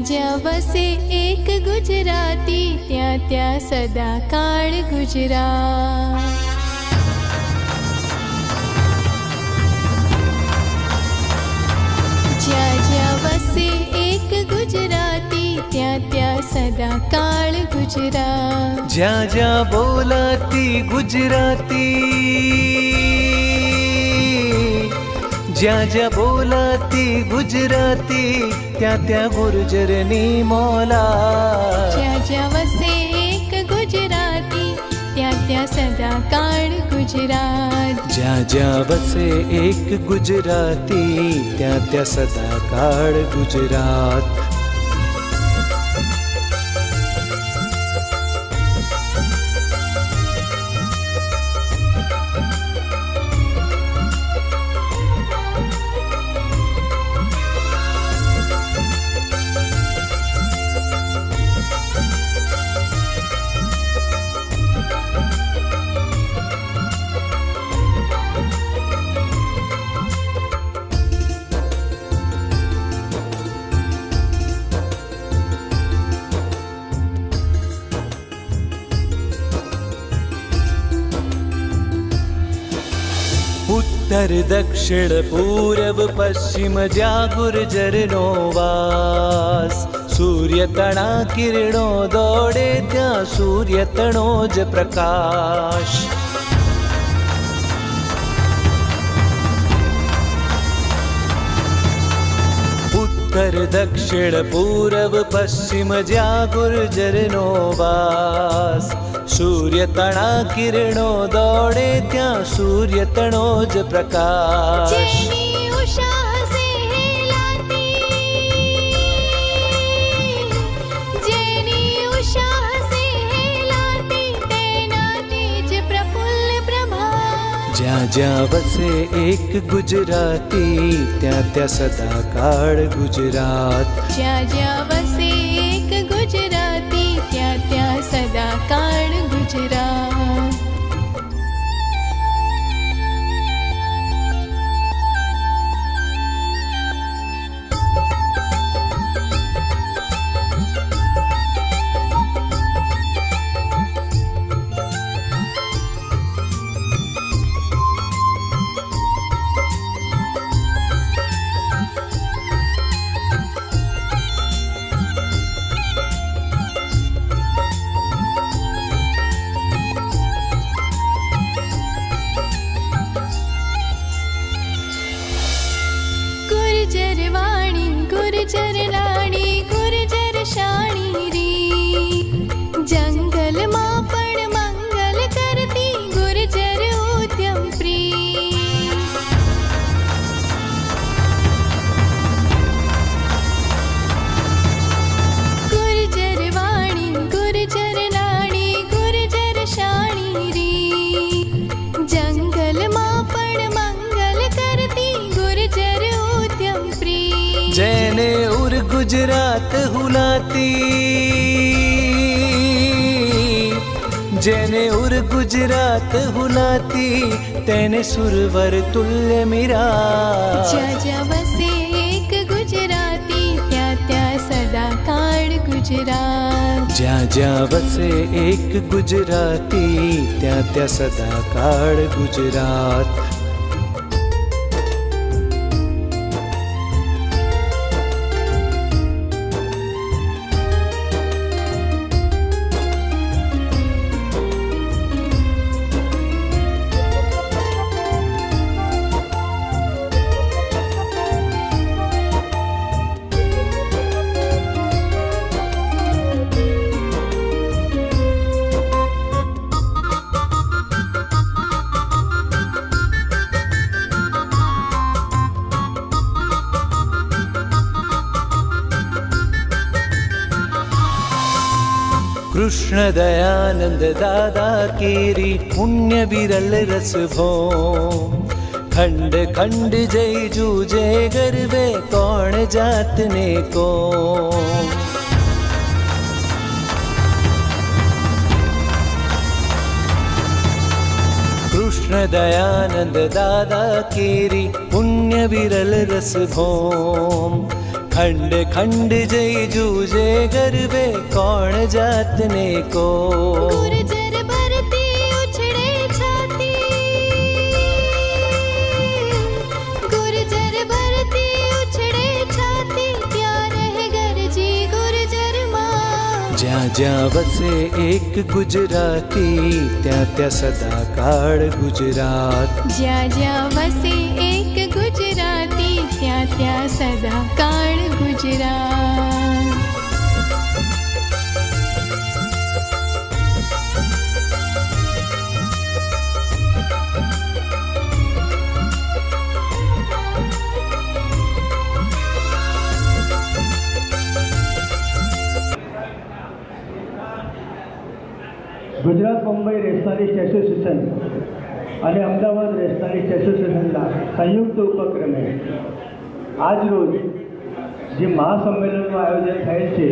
જ્યાં વસે એક ગુજરાતી, ત્યાં ત્યાં સદાકાળ ગુજરાત. જ્યાં જ્યાં વસે એક ગુજરાતી, ત્યાં ત્યાં સદાકાળ ગુજરાત. જ્યાં જ્યાં બોલાતી ગુજરાતી, જ્યાં જ્યાં બોલાતી ગુજરાતી, ત્યાં ત્યાં ગુર્જરની મોલા. જ્યાં જ્યાં વસે એક ગુજરાતી, ત્યાં ત્યાં સદાકાળ ગુજરાત. જ્યાં જ્યાં વસે એક ગુજરાતી, ત્યાં ત્યાં સદાકાળ ગુજરાત. उत्तर दक्षिण पूर्व पश्चिम ज्યાં ગુર્જરનો વાસ. સૂર્ય તણા કિરણો દોડે, ત્યાં સૂર્ય તણો જ પ્રકાશ. उत्तर दक्षिण पूर्व पश्चिम જ્યાં ગુર્જરનો વાસ. સૂર્ય તણા કિરણો દોડે, ત્યાં સૂર્ય તણો જ પ્રકાશ. જેની ઉષા હસે હેલાતી, જેની ઉષા હસે હેલાતી, તેના તેજ પ્રફુલ્લ પ્રભા. જ્યાં જ્યાં વસે એક ગુજરાતી, ત્યાં ત્યાં સદાકાળ ગુજરાત. જ્યાં જ્યાં વસે એક ગુજરાતી, ત્યાં ત્યાં સદાકાળ ગુજરાત. ગુર્જર વાણી, ગુર્જર લાણી, ગુર્જર શાણી રી. જંગલમાં પણ મંગલ કરતી, ગુર્જર ઉદ્યમ પ્રી. ગુર્જર વાણી, ગુર્જર લાણી, ગુર્જર શાણી રી. જંગલમાં પણ મંગલ કરતી, ગુર્જર ઉદ્યમ પ્રી. જેને ઉર ગુજરાત હુલાતી, જેને ઉર ગુજરાત હુલાતી, તેને સુરવર તુલ્ય મીરા. જ્યાં જ્યાં વસે એક ગુજરાતી, ત્યાં ત્યાં સદાકાળ ગુજરાત. જ્યાં જ્યાં વસે એક ગુજરાતી, ત્યાં ત્યાં સદાકાળ ગુજરાત. कृष्ण दयानंद दादा केरी पुण्य विरल रस भो. खंड खंड जय जूझे गर्वे, कौन जातने को. कृष्ण दयानंद दादा केरी पुण्य विरल रस भो. खंड खंड जय जूझे गरबे कौन जातने को। गुर्जर भरती उछड़े छाती, गुर्जर भरती उछड़े छाती, प्यार है गरजी गुर्जर माँ। ज्या ज्या वसे एक गुजराती, त्या त्या सदा काळ गुजरात। ज्या ज्या वसे एक गुजराती, त्या त्या सदा काळ गुजरात। ગુજરાત મુંબઈ રેશનાલિસ્ટ એસોસિએશન અને અમદાવાદ રેશનાલિસ્ટ એસોસિએશનના સંયુક્ત ઉપક્રમે આજરોજ જે મહાસંમેલનનું આયોજન થયેલ છે,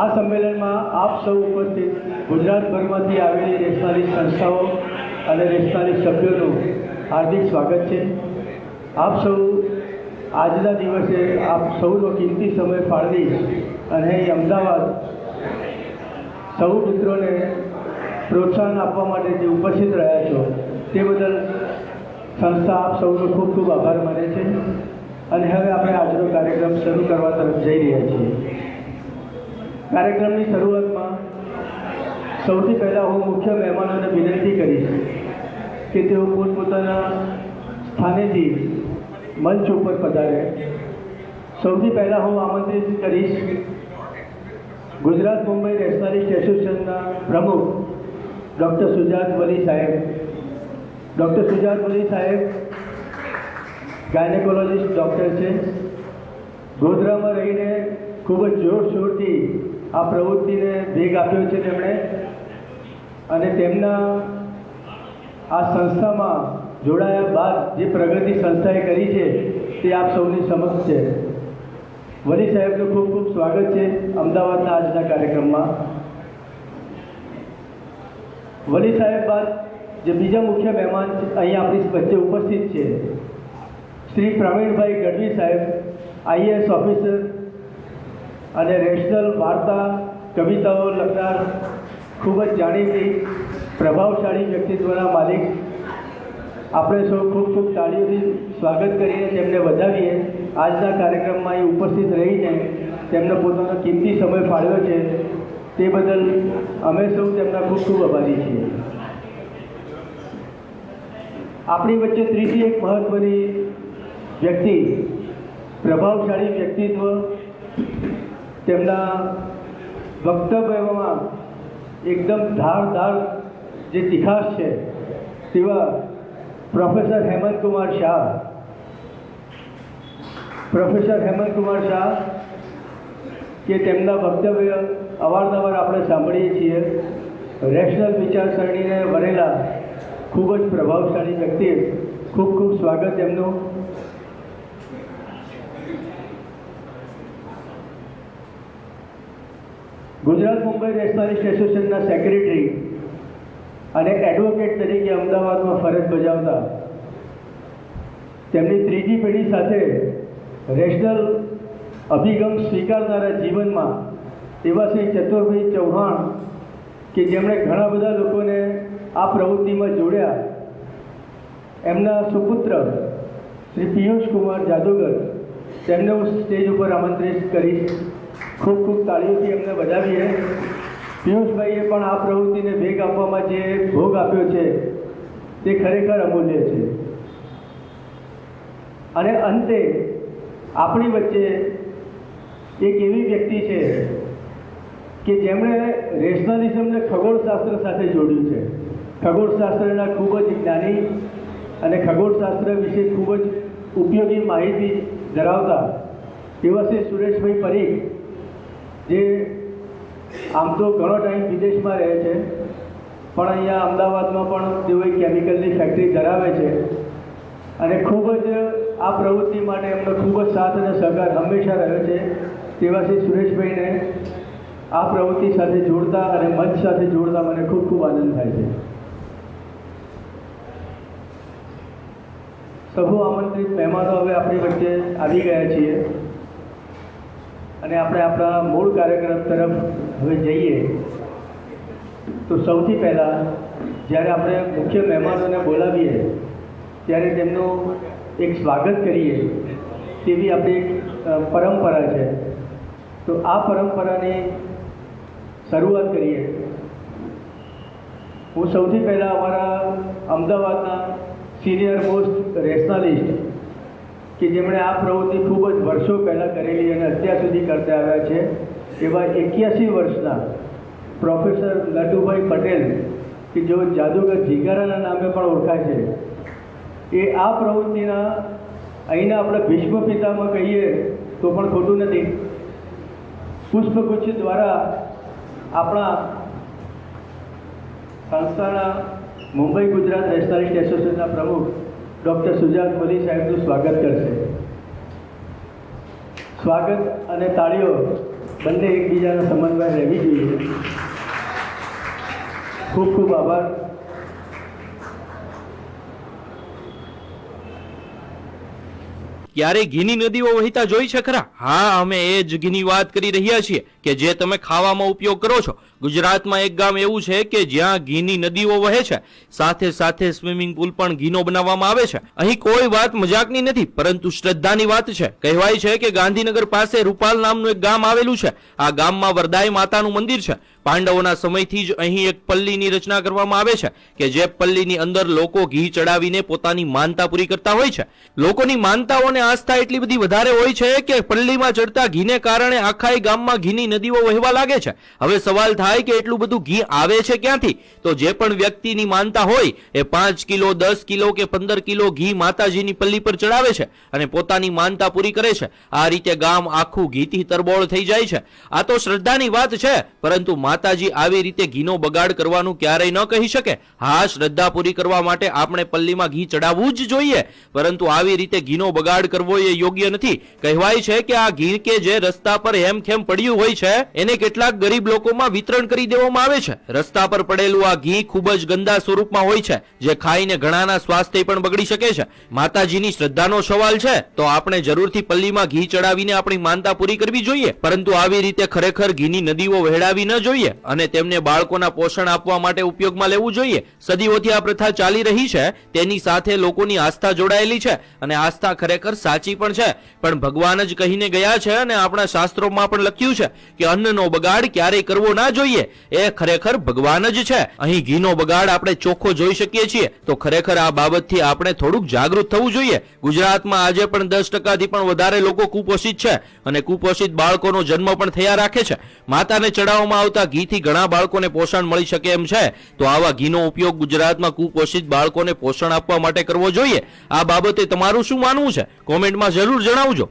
આ સંમેલનમાં આપ સૌ ઉપસ્થિત ગુજરાતભરમાંથી આવેલી રેશનાલિસ્ટ સંસ્થાઓ અને રેશનાલિસ્ટ સભ્યોનું હાર્દિક સ્વાગત છે। આપ સૌ આજના દિવસે આપ સૌનો કિંમતી સમય ફાળવી અને અહીં અમદાવાદ સૌ મિત્રોને પ્રોત્સાહન આપવા માટે જે ઉપસ્થિત રહ્યા છો તે બદલ સંસ્થા આપ સૌનો ખૂબ ખૂબ આભાર માને છે। અને હવે આપણે આજનો કાર્યક્રમ શરૂ કરવા તરફ જઈ રહ્યા છીએ। કાર્યક્રમની શરૂઆતમાં સૌથી પહેલાં હું મુખ્ય મહેમાનોને વિનંતી કરીશ કે તેઓ પોતપોતાના સ્થાનેથી મંચ ઉપર પધારે। સૌથી પહેલાં હું આમંત્રિત કરીશ ગુજરાત મુંબઈ રેશનાલિસ્ટ એસોસિએશનના પ્રમુખ ડૉક્ટર સુજાત વલી સાહેબ। ડૉક્ટર સુજાત વલી સાહેબ ગાયનેકોલોજીસ્ટ ડૉક્ટર છે। ગોધરામાં રહીને ખૂબ જ જોરશોરથી આ પ્રવૃત્તિને વેગ આપ્યો છે તેમણે, અને તેમના આ સંસ્થામાં જોડાયા બાદ જે પ્રગતિ સંસ્થાએ કરી છે તે આપ સૌની સમક્ષ છે। વલી સાહેબનું ખૂબ ખૂબ સ્વાગત છે અમદાવાદના આજના કાર્યક્રમમાં। વલી સાહેબ બાદ જે બીજા મુખ્ય મહેમાન અહીં આપણી વચ્ચે ઉપસ્થિત છે, શ્રી પ્રવીણભાઈ ગઢવી સાહેબ, આઈએએસ ઓફિસર અને રેશનલ વાર્તા કવિતાઓ લખનાર ખૂબ જ જાણીતી પ્રભાવશાળી વ્યક્તિત્વના માલિક। આપણે સૌ ખૂબ ખૂબ તાળીઓથી સ્વાગત કરીને તેમને વધાવીએ। આજના કાર્યક્રમમાં અહીં ઉપસ્થિત રહીને તેમનો પોતાનો કિંમતી સમય ફાળવ્યો છે તે બદલ અમે સૌ તેમના ખૂબ ખૂબ આભારી છીએ। આપણી વચ્ચે ત્રીજી એક મહત્ત્વની વ્યક્તિ, પ્રભાવશાળી વ્યક્તિત્વ, તેમના વક્તવ્યમાં એકદમ ધારદાર જે તીખાશ છે તેવા પ્રોફેસર હેમંત કુમાર શાહ। પ્રોફેસર હેમંત કુમાર શાહ કે તેમના વક્તવ્ય અવારનવાર આપણે સાંભળીએ છીએ। રેશનલ વિચારસરણીને વરેલા ખૂબ જ પ્રભાવશાળી વ્યક્તિ, ખૂબ ખૂબ સ્વાગત એમનું। ગુજરાત મુંબઈ રેશનાલિસ્ટ એસોસિએશનના સેક્રેટરી અને એડવોકેટ તરીકે અમદાવાદમાં ફરજ બજાવતા તેમની ત્રીજી પેઢી સાથે રેશનલ અભિગમ સ્વીકારનારા જીવનમાં એવા શ્રી ચતુરભાઈ ચૌહાણ કે જેમણે ઘણા બધા લોકોને આ પ્રવૃત્તિમાં જોડ્યા, એમના સુપુત્ર શ્રી પિયુષ કુમાર જાદુગર, તેમને હું સ્ટેજ ઉપર આમંત્રિત કરીશ। ખૂબ ખૂબ તાળીઓથી એમને વધાવીએ। પિયુષભાઈએ પણ આ પ્રવૃત્તિને વેગ આપવામાં જે ભોગ આપ્યો છે તે ખરેખર અમૂલ્ય છે। અને અંતે આપણી વચ્ચે એક એવી વ્યક્તિ છે કે જેમણે રેશનાલિઝમને ખગોળશાસ્ત્ર સાથે જોડ્યું છે। ખગોળશાસ્ત્રના ખૂબ જ જ્ઞાની અને ખગોળશાસ્ત્ર વિશે ખૂબ જ ઉપયોગી માહિતી ધરાવતા એવા શ્રી સુરેશભાઈ પરીખ, જે આમ તો ઘણો ટાઈમ વિદેશમાં રહે છે પણ અહીંયા અમદાવાદમાં પણ તેઓ એક કેમિકલની ફેક્ટરી ધરાવે છે, અને ખૂબ જ આ પ્રવૃત્તિ માટે એમનો ખૂબ જ સાથ અને સહકાર હંમેશા રહ્યો છે। તેવા શ્રી સુરેશભાઈને આ પ્રવૃત્તિ સાથે જોડતા અને મંચ સાથે જોડતા મને ખૂબ ખૂબ આનંદ થાય છે। સૌ આમંત્રિત મહેમાનો હવે આપણી વચ્ચે આવી ગયા છીએ। અને આપણે આપણા મૂળ કાર્યક્રમ તરફ હવે જઈએ તો સૌથી પહેલાં જ્યારે આપણે મુખ્ય મહેમાનોને બોલાવીએ ત્યારે તેમનું એક સ્વાગત કરીએ તેવી આપણી એક પરંપરા છે. તો આ પરંપરાની શરૂઆત કરીએ. હું સૌથી પહેલાં અમારા અમદાવાદના સિનિયર મોસ્ટ રેશનાલિસ્ટ કે જેમણે આ પ્રવૃત્તિ ખૂબ જ વર્ષો પહેલાં કરેલી અને અત્યાર સુધી કરતા આવ્યા છે એવા 81 વર્ષના પ્રોફેસર લડ્ડુભાઈ પટેલ કે જેઓ જાદુગર જીગારાના નામે પણ ઓળખાય છે, એ આ પ્રવૃત્તિના અહીંના આપણે ભીષ્મ પિતામાં કહીએ તો પણ ખોટું નથી. પુષ્પગુચ્છ દ્વારા આપણા સંસ્થાના મુંબઈ ગુજરાત રેશનાલિસ્ટ એસોસિએશનના પ્રમુખ ડૉક્ટર સુજાત મોદી સાહેબનું સ્વાગત કરશે. સ્વાગત અને તાળીઓ બંને એકબીજાના સમન્વય રહેવી જોઈએ. ખૂબ ખૂબ આભાર. ક્યારે ઘીની નદીઓ વહેતા જોઈ છે ખરા? હા, અમે એ જ ઘીની વાત કરી રહ્યા છીએ કે જે તમે ખાવામાં ઉપયોગ કરો છો. ગુજરાતમાં એક ગામ એવું છે કે જ્યાં ઘીની નદીઓ વહે છે, સાથે સાથે સ્વિમિંગ પુલ પણ ઘીનો બનાવવામાં આવે છે. અહીં કોઈ વાત મજાકની નથી, પરંતુ શ્રદ્ધાની વાત છે. કહેવાય છે કે ગાંધીનગર પાસે રૂપાલ નામનું એક ગામ આવેલું છે. આ ગામમાં વરદાય માતાનું મંદિર છે. પાંડવોના સમયથી જ અહીં એક પલ્લીની રચના કરવામાં આવે છે કે જે પલ્લીની અંદર લોકો ઘી ચડાવીને પોતાની માનતા પૂરી કરતા હોય છે. લોકોની માનતાઓને આસ્થા એટલી બધી વધારે હોય છે કે પલ્લીમાં ચડતા ઘીને કારણે આખા ગામમાં ઘીની નદીઓ વહેવા લાગે છે. હવે સવાલ થાય કે એટલું બધું ઘી આવે છે ક્યાંથી? તો જે પણ વ્યક્તિની માનતા હોય એ 5 કિલો 10 કિલો કે 15 કિલો ઘી માતાજીની પલ્લી પર ચડાવે છે અને પોતાની માનતા પૂરી કરે છે. આ રીતે ગામ આખું ઘીથી તરબોળ થઈ જાય છે. આ તો શ્રદ્ધાની વાત છે, પરંતુ માતાજી આવી રીતે ઘીનો બગાડ કરવાનું ક્યારેય ન કહી શકે. હા, શ્રદ્ધા પૂરી કરવા માટે આપણે પલ્લીમાં ઘી ચડાવવું જ જોઈએ, પરંતુ આવી રીતે ઘીનો બગાડ કરવો એ યોગ્ય નથી. કહેવાય છે કે આ ઘી કે જે રસ્તા પર હેમખેમ પડ્યું હોય છે એને કેટલાક ગરીબ લોકોમાં વિતરણ કરી દેવામાં આવે છે. રસ્તા પર પડેલું આ ઘી ખૂબ જ ગંદા સ્વરૂપમાં હોય છે, જે ખાઈને ઘણાના સ્વાસ્થ્ય પણ બગડી શકે છે. માતાજીની શ્રદ્ધાનો સવાલ છે તો આપણે જરૂરથી પલ્લીમાં ઘી ચડાવીને આપણી માનતા પૂરી કરવી જોઈએ, પરંતુ આવી રીતે ખરેખર ઘીની નદીઓ વહેડાવી ન જોઈએ અને તેમને બાળકોના પોષણ આપવા માટે ઉપયોગમાં લેવું જોઈએ. સદીઓથી આ પ્રથા ચાલી રહી છે, તેની સાથે લોકોની આસ્થા જોડાયેલી છે અને આસ્થા ખરેખર સાચી પણ છે. પણ ભગવાન જ કહીને ગયા છે અને આપણા શાસ્ત્રોમાં પણ લખ્યું છે કે અન્નનો બગાડ ક્યારેય કરવો ના જોઈએ. એ ખરેખર ભગવાન જ છે. અહીં ઘીનો બગાડ આપણે ચોખ્ખો જોઈ શકીએ છીએ, તો ખરેખર આ બાબતથી આપણે થોડુંક જાગૃત થવું જોઈએ. ગુજરાતમાં આજે પણ 10% પણ વધારે લોકો કુપોષિત છે અને કુપોષિત બાળકોનો જન્મ પણ થયા રાખે છે. માતાને ચડાવવામાં આવતા ઘીથી ઘણા બાળકોને પોષણ મળી શકે એમ છે, તો આવા ઘીનો ઉપયોગ ગુજરાતમાં કુપોષિત બાળકોને પોષણ આપવા માટે કરવો જોઈએ. આ બાબતે તમારું શું માનવું છે? કોમેન્ટમાં જરૂર જણાવજો.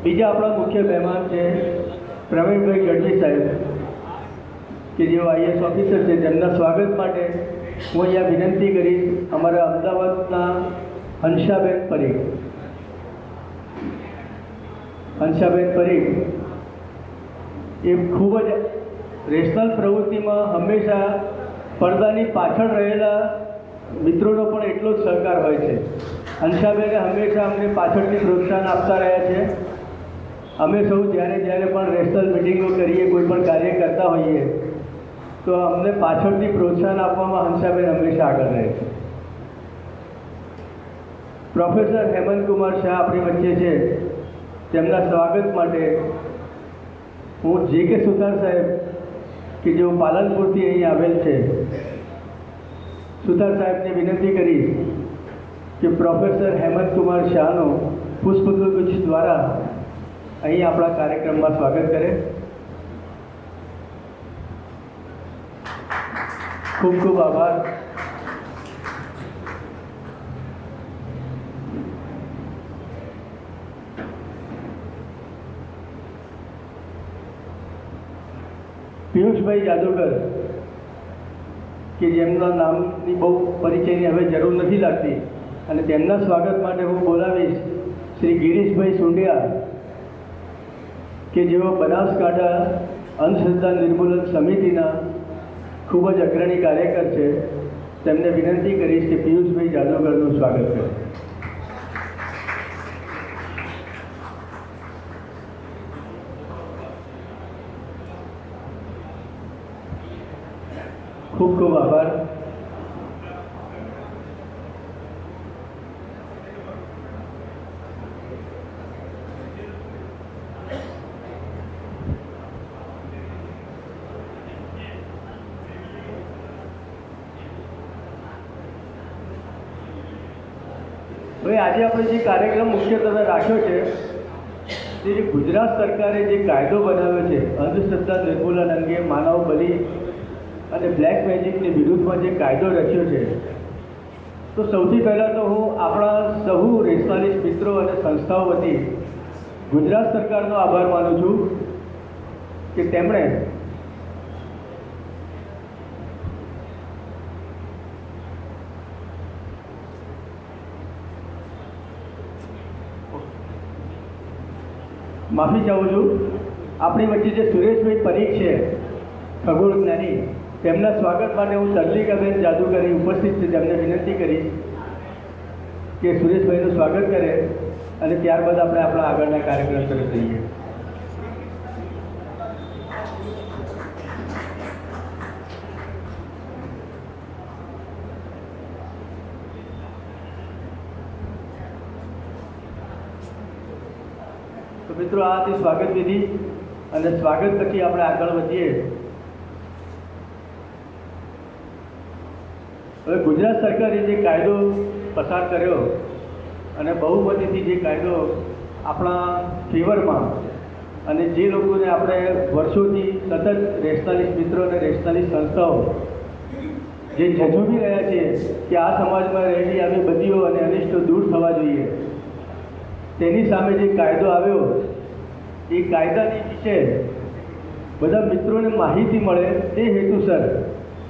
બીજા આપણા મુખ્ય મહેમાન છે પ્રવીણભાઈ ગઢવી સાહેબ કે જેઓ IAS ઓફિસર છે. તેમના સ્વાગત માટે હું અહીંયા વિનંતી કરીશ અમારા અમદાવાદના હંસાબેન પરીખ. હંસાબેન પરીખ એ ખૂબ જ રેશનલ પ્રવૃત્તિમાં હંમેશા પડદાની પાછળ રહેલા મિત્રોનો પણ એટલો જ સહકાર હોય છે. હંસાબેને હંમેશા અમને પાછળથી પ્રોત્સાહન આપતા રહ્યા છે. અમે સૌ જ્યારે પણ રેશનલ મિટિંગો કરીએ, કોઈ પણ કાર્ય કરતા હોઈએ તો અમને પાછળથી પ્રોત્સાહન આપવામાં હંસાબેન હંમેશા આગળ રહે છે. પ્રોફેસર હેમંતકુમાર શાહ આપણી વચ્ચે છે. તેમના સ્વાગત માટે હું JK સુથાર સાહેબ કે જેઓ પાલનપુરથી અહીં આવેલ છે, સુથાર સાહેબને વિનંતી કરીશ કે પ્રોફેસર હેમંતકુમાર શાહનો પુષ્પગુચ્છ દ્વારા અહીં આપણા કાર્યક્રમમાં સ્વાગત કરે. ખૂબ ખૂબ આભાર. પિયુષભાઈ જાદુગર કે જેમના નામની બહુ પરિચયની હવે જરૂર નથી લાગતી અને તેમના સ્વાગત માટે હું બોલાવીશ શ્રી ગિરીશભાઈ સુંડિયા કે જેઓ બનાસકાંઠા અંધશ્રદ્ધા નિર્મૂલન સમિતિના ખૂબ જ અગ્રણી કાર્યકર છે, તેમને વિનંતી કરીશ કે પિયુષભાઈ જાદવગરનું સ્વાગત કરે. ખૂબ ખૂબ આભાર. હવે આજે આપણે જે કાર્યક્રમ મુખ્યત્વે રાખ્યો છે તે જે ગુજરાત સરકારે જે કાયદો બનાવ્યો છે અંધશ્રદ્ધા નિર્મૂલન અંગે, માનવ બલિ અને બ્લેક મેજિકની વિરુદ્ધમાં જે કાયદો રચ્યો છે, તો સૌથી પહેલાં તો હું આપણા સહુ રેસનાલિસ્ટ મિત્રો અને સંસ્થાઓ વતી ગુજરાત સરકારનો આભાર માનું છું કે તેમણે માફી ચાહું છું, આપણી વચ્ચે જે સુરેશભાઈ પરીખ છે ખગોળ જ્ઞાની, તેમના સ્વાગત માટે હું તરલિકાબેન જાદુગરી ઉપસ્થિત છે, તેમને વિનંતી કરીશ કે સુરેશભાઈનું સ્વાગત કરે અને ત્યારબાદ આપણે આપણા આગળના કાર્યક્રમ તરફ જઈએ. તો મિત્રો, આ હતી સ્વાગત વિધિ અને સ્વાગત પછી આપણે આગળ વધીએ. હવે ગુજરાત સરકારે જે કાયદો પસાર કર્યો અને બહુમતીથી જે કાયદો આપણા ફેવરમાં, અને જે લોકોને આપણે વર્ષોથી સતત રેશનાલિસ્ટ મિત્રો અને રેશનાલિસ્ટ સંસ્થાઓ જે ઝઝૂમી રહ્યા છે કે આ સમાજમાં રહેલી આવી બદીઓ અને અનિષ્ટો દૂર થવા જોઈએ, તેની સામે જે કાયદો આવ્યો, એ કાયદાની વિશે બધા મિત્રોને માહિતી મળે તે હેતુસર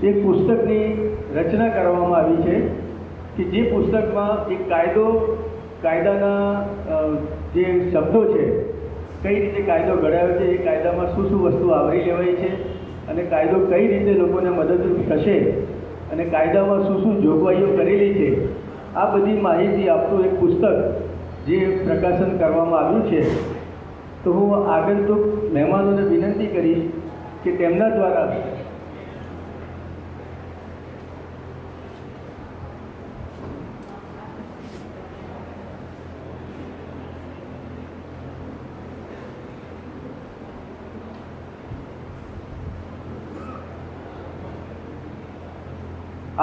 એક પુસ્તકની રચના કરવામાં આવી છે કે જે પુસ્તકમાં એક કાયદાના જે શબ્દો છે, કઈ રીતે કાયદો ઘડાયો છે, એ કાયદામાં શું શું વસ્તુ આવરી લેવાય છે અને કાયદો કઈ રીતે લોકોને મદદરૂપ થશે અને કાયદામાં શું શું જોગવાઈઓ કરેલી છે, આ બધી માહિતી આપતું એક પુસ્તક જે પ્રકાશન કરવામાં આવ્યું છે. તો હું આગંતુક મહેમાનોને વિનંતી કરીશ કે તેમના દ્વારા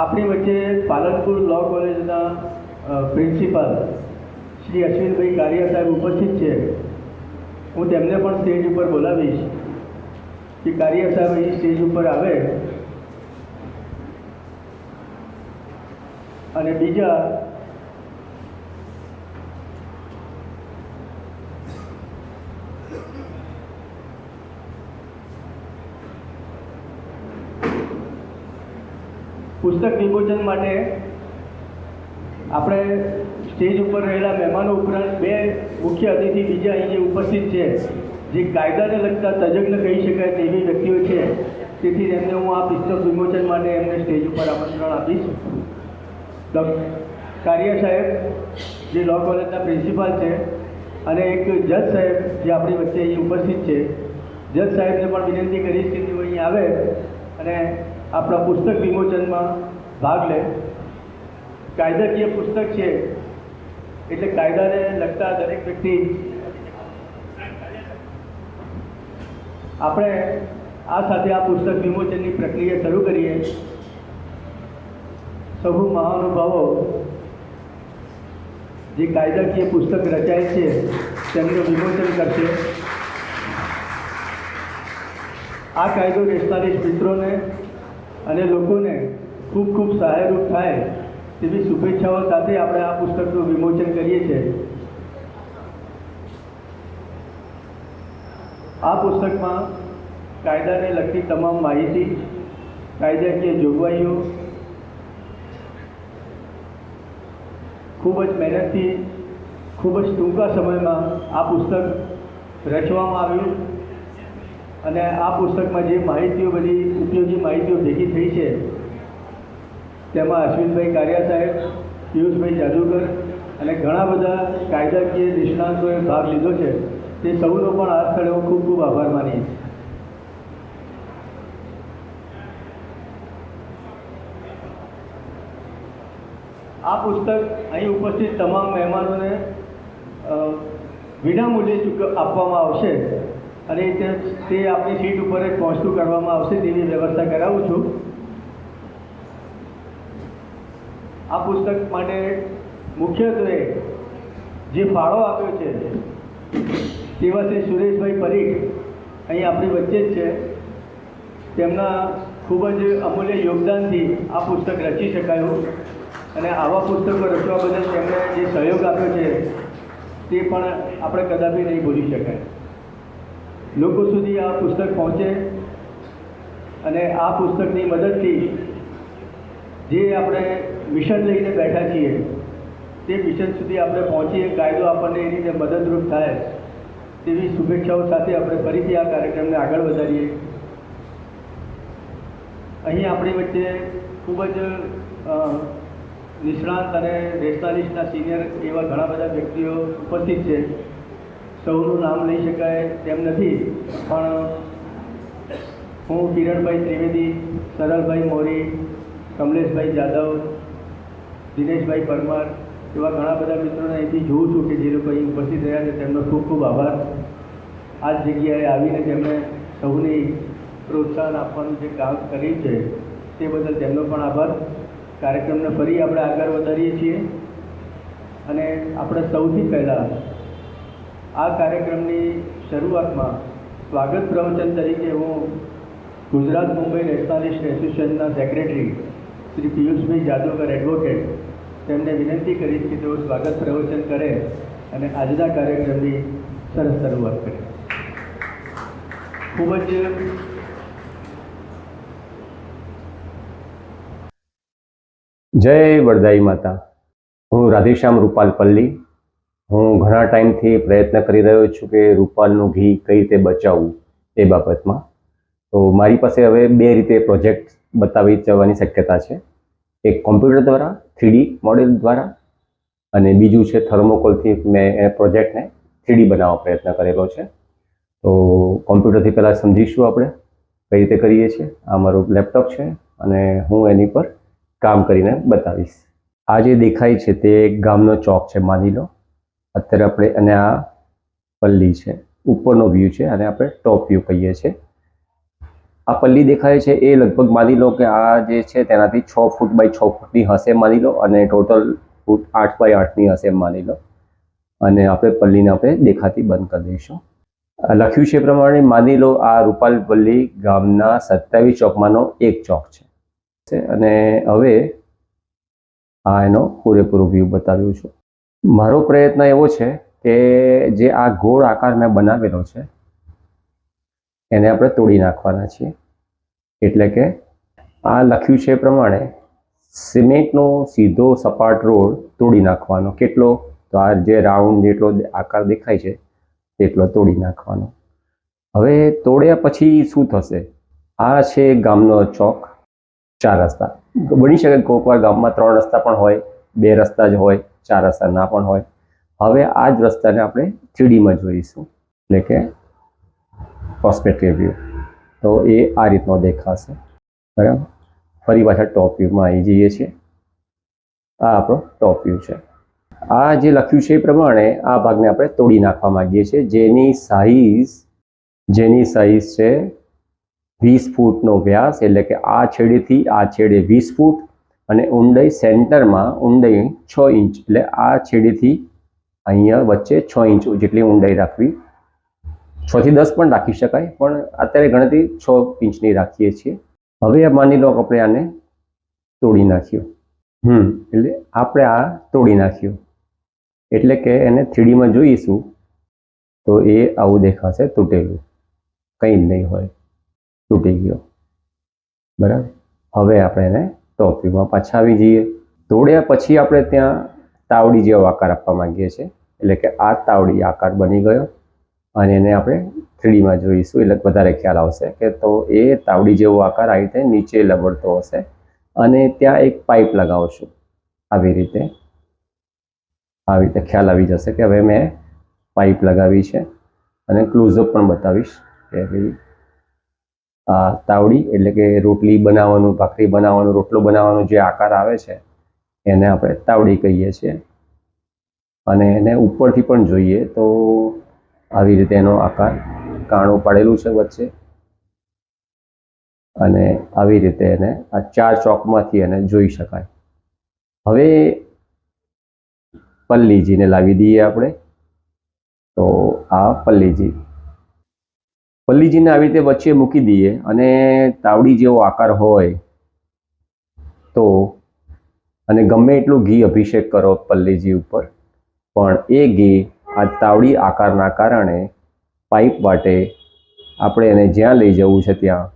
આપણી વચ્ચે પાલનપુર લો કોલેજના પ્રિન્સિપાલ શ્રી અશ્વિનભાઈ કારિયા સાહેબ ઉપસ્થિત છે. હું તેમને પણ સ્ટેજ ઉપર બોલાવીશ કે કારિયા સાહેબ અહીં સ્ટેજ ઉપર આવે અને બીજા પુસ્તક વિમોચન માટે આપણે સ્ટેજ ઉપર રહેલા મહેમાનો ઉપરાંત બે મુખ્ય અતિથિ બીજા અહીં જે ઉપસ્થિત છે, જે કાયદાને લગતા તજજ્ઞ કહી શકાય તેવી વ્યક્તિઓ છે, તેથી તેમને હું આ પુસ્તક વિમોચન માટે એમને સ્ટેજ ઉપર આમંત્રણ આપીશ. કારિયા સાહેબ જે લો કોલેજના પ્રિન્સિપાલ છે અને એક જજ સાહેબ જે આપણી વચ્ચે અહીં ઉપસ્થિત છે, જજ સાહેબને પણ વિનંતી કરીશ કે તેઓ અહીં આવે અને આપણા પુસ્તક વિમોચનમાં ભાગ લે. કાયદાકીય પુસ્તક છે એટલે કાયદાને લગતા દરેક વ્યક્તિ આપણે આ સાથે આ પુસ્તક વિમોચનની પ્રક્રિયા શરૂ કરીએ. સૌ મહાનુભાવો જે કાયદાકીય પુસ્તક રચાય છે તેમનું વિમોચન કરશે. આ કાયદો રેશનાલિસ્ટ મિત્રોને અને લોકોને ખૂબ ખૂબ સહાયરૂપ થાય તેવી શુભેચ્છાઓ સાથે આપણે આ પુસ્તકનું વિમોચન કરીએ છીએ. આ પુસ્તકમાં કાયદાને લગતી તમામ માહિતી, કાયદાકીય જોગવાઈઓ ખૂબ જ મહેનતથી ખૂબ જ ટૂંકા સમયમાં આ પુસ્તક રચવામાં આવ્યું અને આ પુસ્તકમાં જે માહિતીઓ બધી ઉપયોગી માહિતીઓ ભેગી થઈ છે તેમાં અશ્વિનભાઈ કારિયા સાહેબ, પિયુષભાઈ જાદુગર અને ઘણા બધા કાયદાકીય નિષ્ણાંતોએ ભાગ લીધો છે. તે સૌનો પણ આ સ્થળે હું ખૂબ ખૂબ આભાર માનીશ. આ પુસ્તક અહીં ઉપસ્થિત તમામ મહેમાનોને વિનામૂલ્યે આપવામાં આવશે અને તે આપણી સીટ ઉપર જ પહોંચતું કરવામાં આવશે તેવી વ્યવસ્થા કરાવું છું. આ પુસ્તક માટે મુખ્યત્વે જે ફાળો આપ્યો છે તેવા શ્રી સુરેશભાઈ પરીખ અહીં આપણી વચ્ચે જ છે. તેમના ખૂબ જ અમૂલ્ય યોગદાનથી આ પુસ્તક રચી શકાયું અને આવા પુસ્તકો રચવા બદલ તેમણે જે સહયોગ આપ્યો છે તે પણ આપણે કદાપી નહીં ભૂલી શકાય. લોકો સુધી આ પુસ્તક પહોંચે અને આ પુસ્તકની મદદથી જે આપણે મિશન લઈને બેઠા છીએ તે મિશન સુધી આપણે પહોંચીએ, કાયદો આપણને એ રીતે મદદરૂપ થાય તેવી શુભેચ્છાઓ સાથે આપણે ફરીથી આ કાર્યક્રમને આગળ વધારીએ. અહીં આપણી વચ્ચે ખૂબ જ નિષ્ણાંત અને રેશનાલિસ્ટના સિનિયર એવા ઘણા બધા વ્યક્તિઓ ઉપસ્થિત છે. સૌનું નામ લઈ શકાય તેમ નથી, પણ હું કિરણભાઈ ત્રિવેદી, સરળભાઈ મોરી, કમલેશભાઈ જાદવ, દિનેશભાઈ પરમાર એવા ઘણા બધા મિત્રોને અહીંથી જોઉં છું કે જે લોકો અહીં ઉપસ્થિત રહ્યા છે. તેમનો ખૂબ ખૂબ આભાર. આ જ જગ્યાએ આવીને તેમણે સૌને પ્રોત્સાહન આપવાનું જે કામ કર્યું છે તે બદલ તેમનો પણ આભાર. કાર્યક્રમને ફરી આપણે આગળ વધારીએ છીએ અને આપણે સૌથી પહેલાં આ કાર્યક્રમની શરૂઆતમાં સ્વાગત પ્રવચન તરીકે હું ગુજરાત મુંબઈ નેશનાલિસ્ટ એસોસિએશનના સેક્રેટરી શ્રી પિયુષભાઈ જાદવકર એડવોકેટ તેમને વિનંતી કરીશ કે તેઓ સ્વાગત પ્રવચન કરે અને આજના કાર્યક્રમની સરસ શરૂઆત કરે. ખૂબ જ જય વરદાઈ માતા. હું રાધેશ્યામ રૂપાલ પલ્લી. હું ઘણા ટાઈમથી પ્રયત્ન કરી રહ્યો છું કે રૂપાલનું ઘી કઈ રીતે બચાવવું એ બાબતમાં. તો મારી પાસે હવે બે રીતે પ્રોજેક્ટ બતાવી જવાની શક્યતા છે. એક કોમ્પ્યુટર દ્વારા 3D મોડેલ દ્વારા અને બીજું છે થર્મોકોલથી મેં એ પ્રોજેક્ટને 3D બનાવવાનો પ્રયત્ન કરેલો છે. તો કોમ્પ્યુટરથી પહેલાં સમજીશું આપણે કઈ રીતે કરીએ છીએ. આ મારું લેપટોપ છે અને હું એની પર કામ કરીને બતાવીશ. આ જે દેખાય છે તે ગામનો ચોક છે માની લો. અત્યારે આપણે અને આ પલ્લી છે, ઉપરનો વ્યૂ છે અને આપણે ટોપ વ્યૂ કહીએ છીએ. આ પલ્લી દેખાય છે એ લગભગ માની લો કે આ જે છે તેનાથી 6 ફૂટ બાય 6 ફૂટની હશે માની લો અને ટોટલ ફૂટ 8 બાય 8ની હશે માની લો. અને આપણે પલ્લીને આપણે દેખાતી બંધ કરી દઈશું. લખ્યું છે એ પ્રમાણે માની લો આ રૂપાલ પલ્લી ગામના 27 ચોકમાંનો એક ચોક છે. અને હવે આ એનો પૂરેપૂરો વ્યૂ બતાવ્યું છું. મારો પ્રયત્ન એવો છે કે જે આ ગોળ આકાર મેં બનાવેલો છે એને આપણે તોડી નાખવાના છીએ. એટલે કે આ લખ્યું છે એ પ્રમાણે સિમેન્ટનો સીધો સપાટ રોડ તોડી નાખવાનો. કેટલો? તો આ જે રાઉન્ડ જેટલો આકાર દેખાય છે તેટલો તોડી નાખવાનો. હવે તોડ્યા પછી શું થશે? આ છે ગામનો ચોક. 4 રસ્તા બની શકે. કોઈક વાર ગામમાં 3 રસ્તા પણ હોય, 2 રસ્તા જ હોય, 4 રસ્તા ના પણ હોય. હવે આ જ રસ્તાને આપણે 3Dમાં જોઈશું, એટલે કે પર્સપેક્ટિવ વ્યૂ. તો એ આ રીતનો દેખાશે. બરાબર. ફરી પાછા ટોપ વ્યૂમાં આવી જઈએ છીએ. આ આપણો ટોપ વ્યૂ છે. આ જે લખ્યું છે એ પ્રમાણે આ ભાગને આપણે તોડી નાખવા માંગીએ છીએ, જેની સાઈઝ છે 20 ફૂટનો વ્યાસ. એટલે કે આ છેડેથી આ છેડે 20 ફૂટ અને ઊંડાઈ સેન્ટરમાં ઊંડાઈ 6 ઇંચ. એટલે આ છેડેથી અહીંયા વચ્ચે 6 ઇંચ જેટલી ઊંડાઈ રાખવી. 6 થી 10 પણ રાખી શકાય, પણ અત્યારે ગણતરી 6 ઇંચની રાખીએ છીએ. હવે માની લો આપણે આને તોડી નાખ્યું. એટલે આપણે આ તોડી નાખ્યું એટલે કે એને 3Dમાં જોઈશું તો એ આવું દેખાશે, તૂટેલું, કંઈ જ નહીં હોય, તૂટી ગયો. બરાબર. હવે આપણે એને ટોપ વ્યૂમાં પાછા આવી જઈએ. તોડ્યા પછી આપણે ત્યાં તાવડી જેવો આકાર આપવા માંગીએ છીએ. એટલે કે આ તાવડી આકાર બની ગયો અને એને આપણે 3Dમાં જોઈશું એટલે વધારે ખ્યાલ આવશે કે તો એ તાવડી જેવો આકાર આવી રીતે નીચે લબડતો હશે અને ત્યાં એક પાઇપ લગાવશું આવી રીતે ખ્યાલ આવી જશે કે હવે મેં પાઇપ લગાવી છે અને ક્લોઝઅપ પણ બતાવીશ કે ભાઈ આ તાવડી એટલે કે રોટલી બનાવવાનું, ભાખરી બનાવવાનું, રોટલો બનાવવાનો જે આકાર આવે છે એને આપણે તાવડી કહીએ છીએ. અને એને ઉપરથી પણ જોઈએ તો આવી રીતે એનો આકાર કાણું પાડેલું છે વચ્ચે અને આવી રીતે એને આ 4 ચોકમાંથી એને જોઈ શકાય. હવે પલ્લીજીને લાવી દઈએ આપણે. તો આ પલ્લીજીને આવી રીતે વચ્ચે મૂકી દઈએ અને તાવડી જેવો આકાર હોય તો અને ગમે એટલું ઘી અભિષેક કરો પલ્લીજી ઉપર પણ એ ઘી આ તાવડી આકારના કારણે પાઇપ વાટે આપણે એને જ્યાં લઈ જવું છે ત્યાં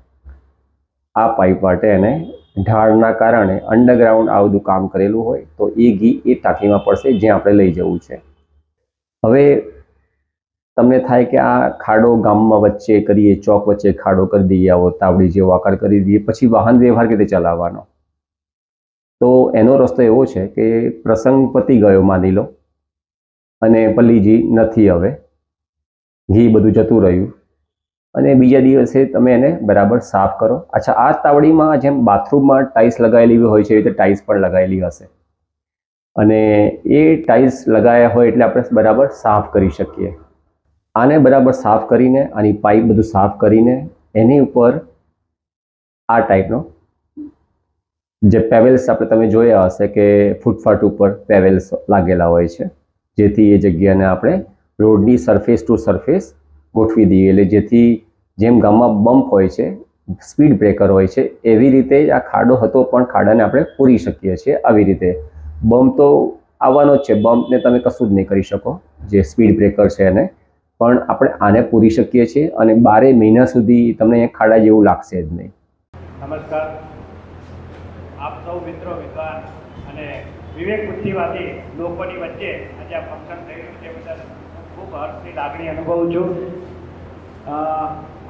આ પાઇપ વાટે એને ઢાળના કારણે અંડરગ્રાઉન્ડ આ બધું કામ કરેલું હોય તો એ ઘી એ ટાંકીમાં પડશે જ્યાં આપણે લઈ જવું છે. હવે તમને થાય કે આ ખાડો ગામમાં વચ્ચે કરીએ, ચોક વચ્ચે ખાડો કરી દઈએ, આવો તાવડી જેવો આકાર કરી દઈએ, પછી વાહન વ્યવહાર કેવી રીતે ચલાવવાનો? તો એનો રસ્તો એવો છે કે પ્રસંગ પતી ગયો માની લો અને પલ્લીજી નથી, હવે ઘી બધું જતું રહ્યું અને બીજા દિવસે તમે એને બરાબર સાફ કરો. અચ્છા, આ તાવડીમાં જેમ બાથરૂમમાં ટાઇલ્સ લગાવેલી હોય છે એ રીતે ટાઇલ્સ પણ લગાવેલી હશે અને એ ટાઇલ્સ લગાવ્યા હોય એટલે આપણે બરાબર સાફ કરી શકીએ. આને બરાબર સાફ કરીને આની પાઇપ બધું સાફ કરીને એની ઉપર આ ટાઈપનો જે પેવેલ્સ આપણે તમે જોયા હશે કે ફૂટપાથ ઉપર પેવેલ્સ લાગેલા હોય છે જેથી એ જગ્યાને આપણે રોડની સરફેસ ટુ સરફેસ ગોઠવી દઈએ એટલે જેથી જેમ ગામમાં બમ્પ હોય છે, સ્પીડ બ્રેકર હોય છે, એવી રીતે આ ખાડો હતો પણ ખાડાને આપણે પૂરી શકીએ છીએ. આવી રીતે બમ્પ તો આવવાનો જ છે, બમ્પને તમે કશું જ નહીં કરી શકો જે સ્પીડ બ્રેકર છે એને, પણ આપણે આને પૂરી શકીએ છીએ અને 12 મહિના સુધી તમને ખાડા જેવું લાગશે જ નહીં. નમસ્કાર, આપ સૌ મિત્રો, વિદ્વાન અને વિવેક બુદ્ધિવાદી લોકોની વચ્ચે આજે આ ફંક્શન થઈ રહ્યું છે બદલ ખૂબ હર્ષની લાગણી અનુભવું છું.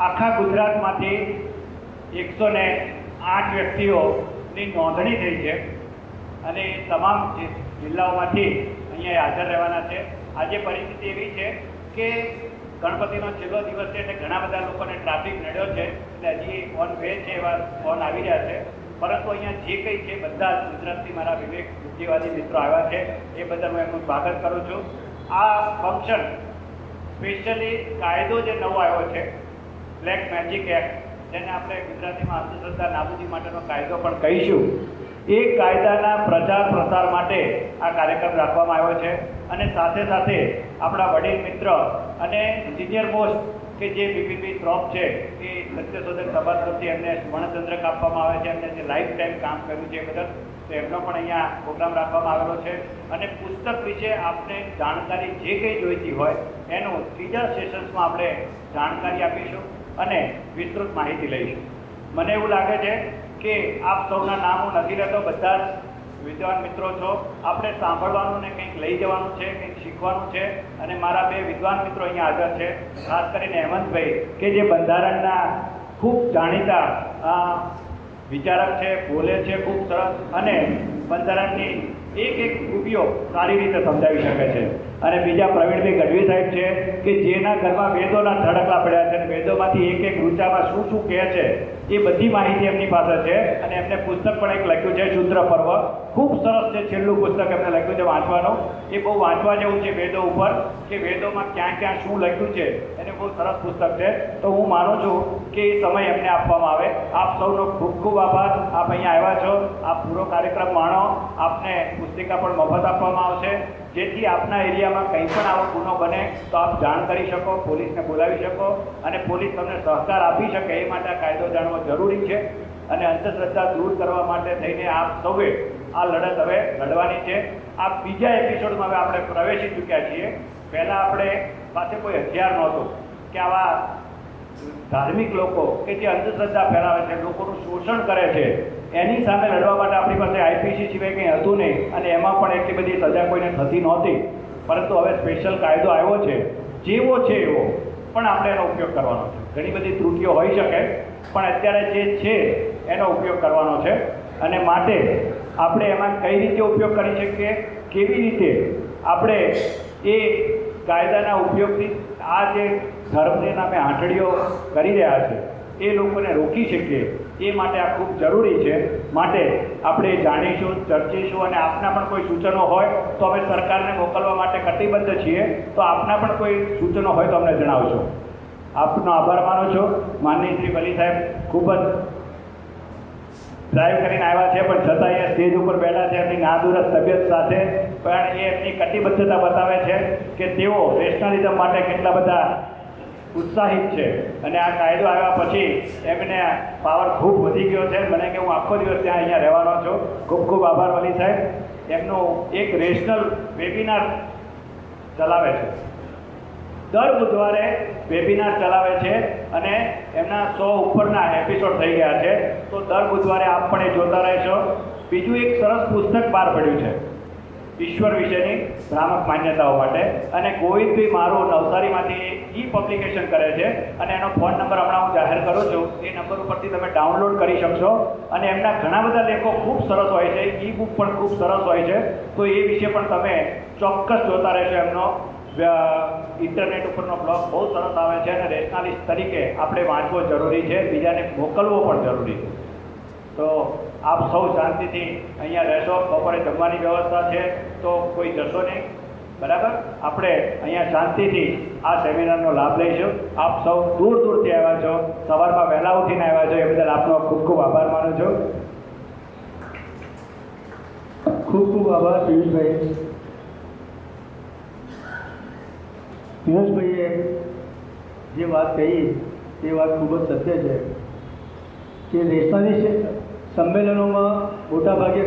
આખા ગુજરાતમાંથી 108 વ્યક્તિઓની નોંધણી થઈ છે અને તમામ જિલ્લાઓમાંથી અહીંયા હાજર રહેવાના છે. આજે પરિસ્થિતિ એવી છે કે ગણપતિનો છેલ્લો દિવસ છે એટલે ઘણા બધા લોકોને ટ્રાફિક નડ્યો છે એટલે હજી ઓન વે છે એવા ફોન આવી રહ્યા છે. પરંતુ અહીંયા જે કંઈ છે બધા જ ગુજરાતથી મારા વિવેક બુદ્ધિવાદી મિત્રો આવ્યા છે એ બદલ હું એમનું સ્વાગત કરું છું. આ ફંક્શન સ્પેશિયલી કાયદો જે નવો આવ્યો છે બ્લેક મેજિક એક્ટ, જેને આપણે ગુજરાતીમાં અંધશ્રદ્ધા નાબૂદી માટેનો કાયદો પણ કહીશું, એ કાયદાના પ્રચાર પ્રસાર માટે આ કાર્યક્રમ રાખવામાં આવ્યો છે. અને સાથે સાથે આપણા વડીલ મિત્ર અને સિનિયર મોસ્ટ કે જે બીપીપી શ્રોફ છે એ સત્યશોધક સભા તરફથી એમને સુવર્ણચંદ્રક આપવામાં આવે છે, એમને જે લાઈફ ટાઈમ કામ કર્યું છે એ બદલ, તો એમનો પણ અહીંયા પ્રોગ્રામ રાખવામાં આવેલો છે. અને પુસ્તક વિશે આપને જાણકારી જે કંઈ જોઈતી હોય એનું 3જા સેશન્સમાં આપણે જાણકારી આપીશું અને વિસ્તૃત માહિતી લઈશું. મને એવું લાગે છે કે આપ સૌના નામ હું નથી લેતો, બધા જ વિદ્વાન મિત્રો છો, આપણે સાંભળવાનું ને કંઈક લઈ જવાનું છે, કંઈક શીખવાનું છે. અને મારા 2 વિદ્વાન મિત્રો અહીંયા હાજર છે, ખાસ કરીને હેમંતભાઈ કે જે બંધારણના ખૂબ જાણીતા વિચારક છે, બોલે છે ખૂબ સરસ અને બંધારણની એક ખૂબીઓ સારી રીતે સમજાવી શકે છે. અને બીજા પ્રવીણભાઈ ગઢવી સાહેબ છે કે જેના ઘરમાં વેદોના ધડકલા પડ્યા છે અને વેદોમાંથી એક રૂચામાં શું શું કહે છે એ બધી માહિતી એમની પાસે છે. અને એમને પુસ્તક પણ એક લખ્યું છે, શુદ્ર પર્વ, ખૂબ સરસ છે. છેલ્લું પુસ્તક એમને લખ્યું છે વાંચવાનું, એ બહુ વાંચવા જેવું છે વેદો ઉપર, કે વેદોમાં ક્યાં ક્યાં શું લખ્યું છે, એને બહુ સરસ પુસ્તક છે. તો હું માનું છું કે એ સમય એમને આપવામાં આવે. આપ સૌનો ખૂબ ખૂબ આભાર, આપ અહીંયા આવ્યા છો, આપ પૂરો કાર્યક્રમ માણો. આપને પુસ્તિકા પણ મફત આપવામાં આવશે જેથી આપના એરિયામાં કંઈ પણ આવો ગુનો બને તો આપ જાણ કરી શકો, પોલીસને બોલાવી શકો અને પોલીસ તમને સહકાર આપી શકે. એ માટે આ કાયદો જાણવો જરૂરી છે અને અંધશ્રદ્ધા દૂર કરવા માટે થઈને આપ સૌએ આ લડત હવે લડવાની છે. આ બીજા એપિસોડમાં હવે આપણે પ્રવેશી ચૂક્યા છીએ. પહેલાં આપણે પાસે કોઈ હથિયાર નહોતું કે આવા ધાર્મિક લોકો કે જે અંધશ્રદ્ધા ફેલાવે છે, લોકોનું શોષણ કરે છે, એની સામે લડવા માટે આપણી પાસે આઈપીસી સિવાય કંઈ હતું નહીં અને એમાં પણ એટલી બધી સજા કોઈને થતી નહોતી. પરંતુ હવે સ્પેશિયલ કાયદો આવ્યો છે, જેવો છે એવો પણ આપણે એનો ઉપયોગ કરવાનો છે. ઘણી બધી ત્રુટિઓ હોઈ શકે, પણ અત્યારે જે છે એનો ઉપયોગ કરવાનો છે. અને માટે આપણે એમાં કઈ રીતે ઉપયોગ કરી શકીએ, કેવી રીતે આપણે એ કાયદાના ઉપયોગથી આ જે ધર્મને નામે આંટડીઓ કરી રહ્યા છે એ લોકોને રોકી શકીએ, એ માટે આ ખૂબ જરૂરી છે. માટે આપણે જાણીશું, ચર્ચીશું, અને આપના પણ કોઈ સૂચનો હોય તો અમે સરકારને મોકલવા માટે કટિબદ્ધ છીએ. તો આપના પણ કોઈ સૂચનો હોય તો અમને જણાવશો. આપનો આભાર માનું છું. માનનીય શ્રી વલી સાહેબ ખૂબ જ ડ્રાઈવ કરીને આવ્યા છે, પણ છતાં અહીંયા સ્ટેજ ઉપર બેઠા છે એમની નાદુરસ્ત તબિયત સાથે, પણ એ એમની કટિબદ્ધતા બતાવે છે કે તેઓ રેશનલિઝમ માટે કેટલા બધા ઉત્સાહિત છે. અને આ કાયદો આવ્યા પછી એમને પાવર ખૂબ વધી ગયો છે. મને કે હું આખો દિવસ ત્યાં અહીંયા રહેવાનો છું. ખૂબ ખૂબ આભાર વલી સાહેબ. એમનું એક રેશનલ વેબિનાર ચલાવે છે, દર બુધવારે વેબિનાર ચલાવે છે, અને એમના 100 ઉપરના એપિસોડ થઈ ગયા છે. તો દર બુધવારે આપ પણ એ જોતા રહેશો. બીજું એક સરસ પુસ્તક બહાર પડ્યું છે ઈશ્વર વિશેની ભ્રામક માન્યતાઓ માટે, અને ગોવિંદભાઈ મારું નવસારીમાંથી ઈ પબ્લિકેશન કરે છે, અને એનો ફોન નંબર હમણાં હું જાહેર કરું છું. એ નંબર ઉપરથી તમે ડાઉનલોડ કરી શકશો. અને એમના ઘણા બધા લેખો ખૂબ સરસ હોય છે, ઈ બુક પણ ખૂબ સરસ હોય છે. તો એ વિશે પણ તમે ચોક્કસ જોતા રહેશો. એમનો ઇન્ટરનેટ ઉપરનો બ્લોગ બહુ સરસ આવે છે, અને રેશનાલિસ્ટ તરીકે આપણે વાંચવો જરૂરી છે, બીજાને મોકલવો પણ જરૂરી છે. તો આપ સૌ શાંતિથી અહીંયા રહેશો. બપોરે જમવાની વ્યવસ્થા છે, તો કોઈ જશો નહીં, બરાબર? આપણે અહીંયા શાંતિથી આ સેમિનારનો લાભ લઈશું. આપ સૌ દૂર દૂરથી આવ્યા છો, સવારમાં વહેલા ઉઠીને આવ્યા છો, એ બદલ આપનો ખૂબ ખૂબ આભાર માનું છું. ખૂબ ખૂબ આભાર પિયુષભાઈ. પિયુષભાઈએ જે વાત કહી તે વાત ખૂબ જ સત્ય છે કે રેશનાલિસ્ટ સંમેલનોમાં મોટાભાગે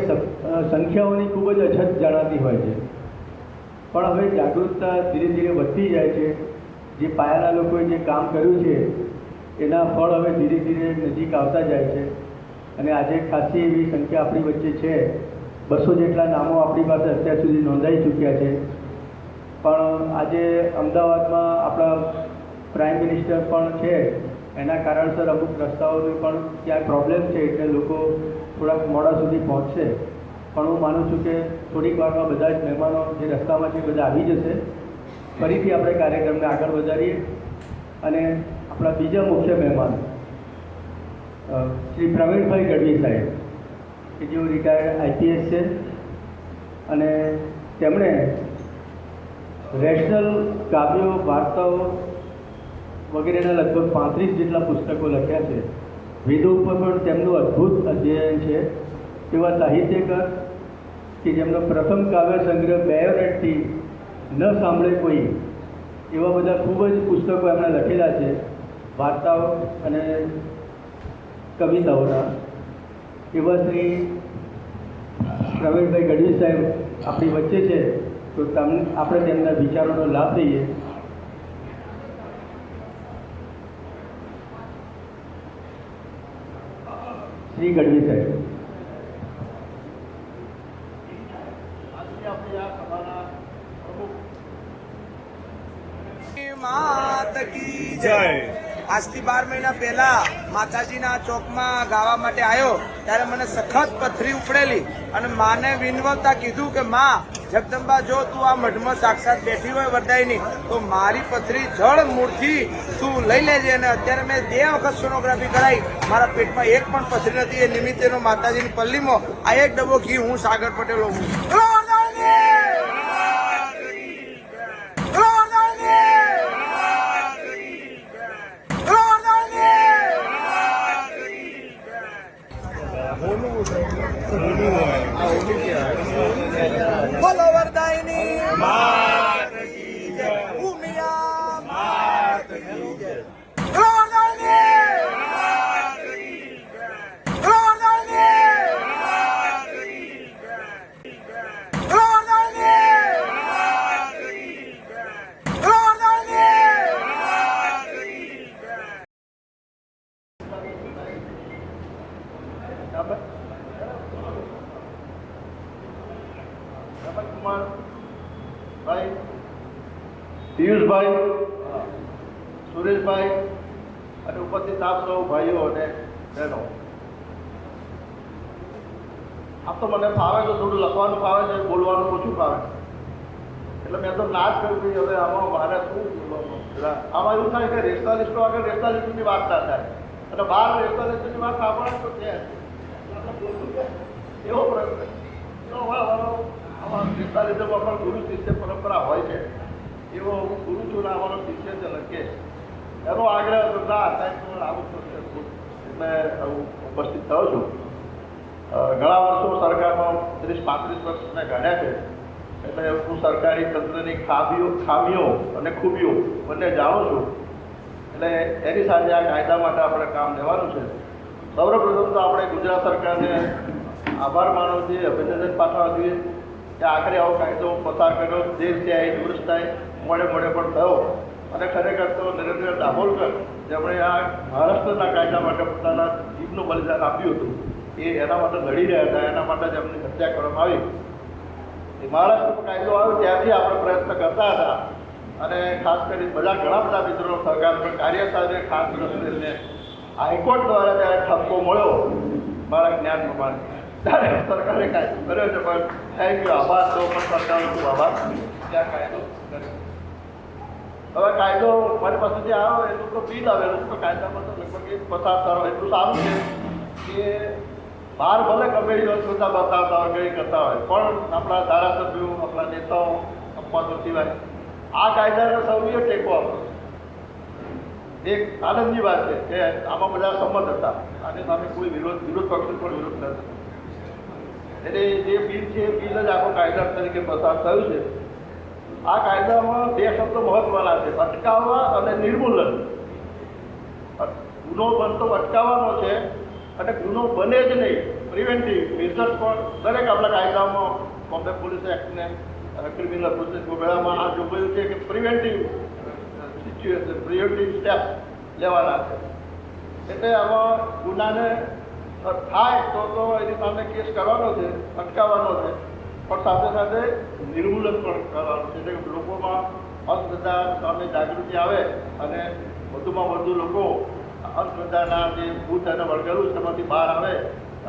સંખ્યાઓની ખૂબ જ અછત જણાતી હોય છે, પણ હવે જાગૃતતા ધીરે ધીરે વધતી જાય છે. જે પાયાના લોકોએ જે કામ કર્યું છે એના ફળ હવે ધીરે ધીરે નજીક આવતા જાય છે. અને આજે ખાસી એવી સંખ્યા આપણી વચ્ચે છે. 200 જેટલા નામો આપણી પાસે અત્યાર સુધી નોંધાઈ ચૂક્યા છે. પણ આજે અમદાવાદમાં આપણા પ્રાઇમ મિનિસ્ટર પણ છે, એના કારણસર અમુક રસ્તાઓની પણ ક્યાંય પ્રોબ્લેમ છે, એટલે લોકો થોડાક મોડા સુધી પહોંચશે. પણ હું માનું છું કે થોડીક વારમાં બધા જ મહેમાનો જે રસ્તામાં છે બધા આવી જશે. ફરીથી આપણે કાર્યક્રમને આગળ વધારીએ. અને આપણા બીજા મુખ્ય મહેમાન શ્રી પ્રવીણભાઈ ગઢવી સાહેબ, કે જેઓ રિટાયર્ડ IPS છે, અને તેમણે રેશનલ કાવ્યો, વાર્તાઓ વગેરેના લગભગ 35 જેટલા પુસ્તકો લખ્યા છે. વેદો ઉપર પણ તેમનું અદ્ભુત અધ્યયન છે. એવા સાહિત્યકાર કે જેમનો પ્રથમ કાવ્ય સંગ્રહ બેયોનેટથી ન સાંભળે કોઈ, એવા બધા ખૂબ જ પુસ્તકો એમણે લખેલા છે, વાર્તાઓ અને કવિતાઓના. એવા શ્રી પ્રવીણભાઈ ગઢવી સાહેબ આપણી વચ્ચે છે, તો આપણે તેમના વિચારોનો લાભ લઈએ. શ્રી ગઢવી સાહેબ. માત કી જય. આજથી 12 મહિના પહેલા માતાજીના ચોકમાં ગાવા માટે આવ્યો ત્યારે મને સખત પથરી ઉપડેલી, અને માને વિનવતા કીધું કે માં જગદંબા, જો તું આ મઢમાં સાક્ષાત બેઠી હોય વરદાયની, તો મારી પથરી જળ મૂળથી તું લઈ લેજે. અને અત્યારે મેં 2 વખત સોનોગ્રાફી કરાવી, મારા પેટમાં એક પણ પથરી નથી. એ નિમિત્તેનો માતાજીની પલ્લીમાં આ 1 ડબ્બો ઘી હું સાગર પટેલ હું. બોલો વરદાયની માત કી જય. ઉમિયા માત કી જય. વરદાયની માત કી જય. વરદાયની માત કી જય. વરદાયની માત કી જય. વરદાયની માત કી જય. પિયુષભાઈ, સુરેશભાઈ અને ઉપસ્થિત આપ સૌ ભાઈઓ અને બહેનો, આપ તો મને ફાવે તો થોડું લખવાનું ફાવે છે, બોલવાનું ઓછું ફાવે, એટલે મેં તો ના જ કર્યું કે હવે આમાં મારે શું બોલવાનું. આમાં એવું થાય કે રેસ્ટાલિસ્ટો આગળ રેસ્ટાલિસ્ટની વાત ના થાય અને બહાર રેસ્ટાલિસ્ટની વાત સાંભળે તો છે એવો પ્રશ્ન. આમાં રેસ્ટાલિસ્ટમાં પણ ગુરુ શિષ્ય પરંપરા હોય છે, એવો હું ગુરુ છું ને અમારો શિષ્ય છે લખે એનો આગ્રહ બધા સાહેબ આવું થશે એટલે હું ઉપસ્થિત થયો છું. ઘણા વર્ષો સરકારમાં 30-35 વર્ષ મેં ગાળ્યા છે, એટલે હું સરકારી તંત્રની ખામીઓ અને ખૂબીઓ બંને જાણું છું. એટલે એની સાથે આ કાયદા માટે આપણે કામ લેવાનું છે. સૌપ્રથમ તો આપણે ગુજરાત સરકારને આભાર માનવો જોઈએ, અભિનંદન પાઠવવા જોઈએ કે આખરે આવો કાયદો પસાર કર્યો, દેશ ત્યાં દુરસ્ત થાય મોડે પણ થયો. અને ખરેખર તો નરેન્દ્ર દાભોલકર જેમણે આ મહારાષ્ટ્રના કાયદા માટે પોતાના જીવનું બલિદાન આપ્યું હતું, એ એના માટે લડી રહ્યા હતા, એના માટે જ એમની હત્યા કરવામાં આવી. એ મહારાષ્ટ્રનો કાયદો આવ્યો ત્યારથી આપણે પ્રયત્ન કરતા હતા અને ખાસ કરી ઘણા બધા મિત્રોનો સહકાર પણ કાર્ય સાથે ખાસ કરીને હાઈકોર્ટ દ્વારા જ્યારે ઠપકો મળ્યો મારા જ્ઞાન પ્રમાણે ત્યારે સરકારે કાયદો કર્યો છે. પણ થેન્ક યુ, આભાર તો પણ સરકારનો ખૂબ આભાર ત્યાં કાયદો કર્યો. હવે કાયદો મારી પાસે જે આવ્યો એટલું તો બિલ આવેલું તો કાયદામાં તો લગભગ એક પસાર થયો એટલું સારું છે કે બહાર ભલે ગમે એ બધા બતાવતા હોય કંઈ કરતા હોય, પણ આપણા ધારાસભ્યો આપણા નેતાઓ અપવાદો સિવાય આ કાયદાને સૌએ ટેકો આપ્યો. એક આનંદની વાત છે કે આમાં બધા સંમત હતા, આની સામે કોઈ વિરોધ પક્ષ પણ વિરોધ નથી. એટલે જે બિલ છે એ બિલ જ આખો કાયદા તરીકે પસાર થયું છે. આ કાયદામાં 2 શબ્દો મહત્વના છે, અટકાવવા અને નિર્મૂલન. ગુનો બનતો અટકાવવાનો છે અને ગુનો બને જ નહીં, પ્રિવેન્ટિવ મેજર્સ પણ દરેક આપણા કાયદામાં બોમ્બે પોલીસ એક્ટને ક્રિમિનલ પ્રોસેસ કોડમાં આ જોગવાયું છે કે પ્રિવેન્ટિવ સિચ્યુએશન, પ્રિવેન્ટિવ સ્ટેપ લેવાના છે. એટલે આમાં ગુનાને થાય તો એની સામે કેસ કરવાનો છે, અટકાવવાનો છે, પણ સાથે સાથે નિર્મૂલન પણ કરવાનું છે. એટલે કે લોકોમાં અંધશ્રદ્ધા સામે જાગૃતિ આવે અને વધુમાં વધુ લોકો અંધશ્રદ્ધાના જે ભૂત અને વળગેલું છે તેમાંથી બહાર આવે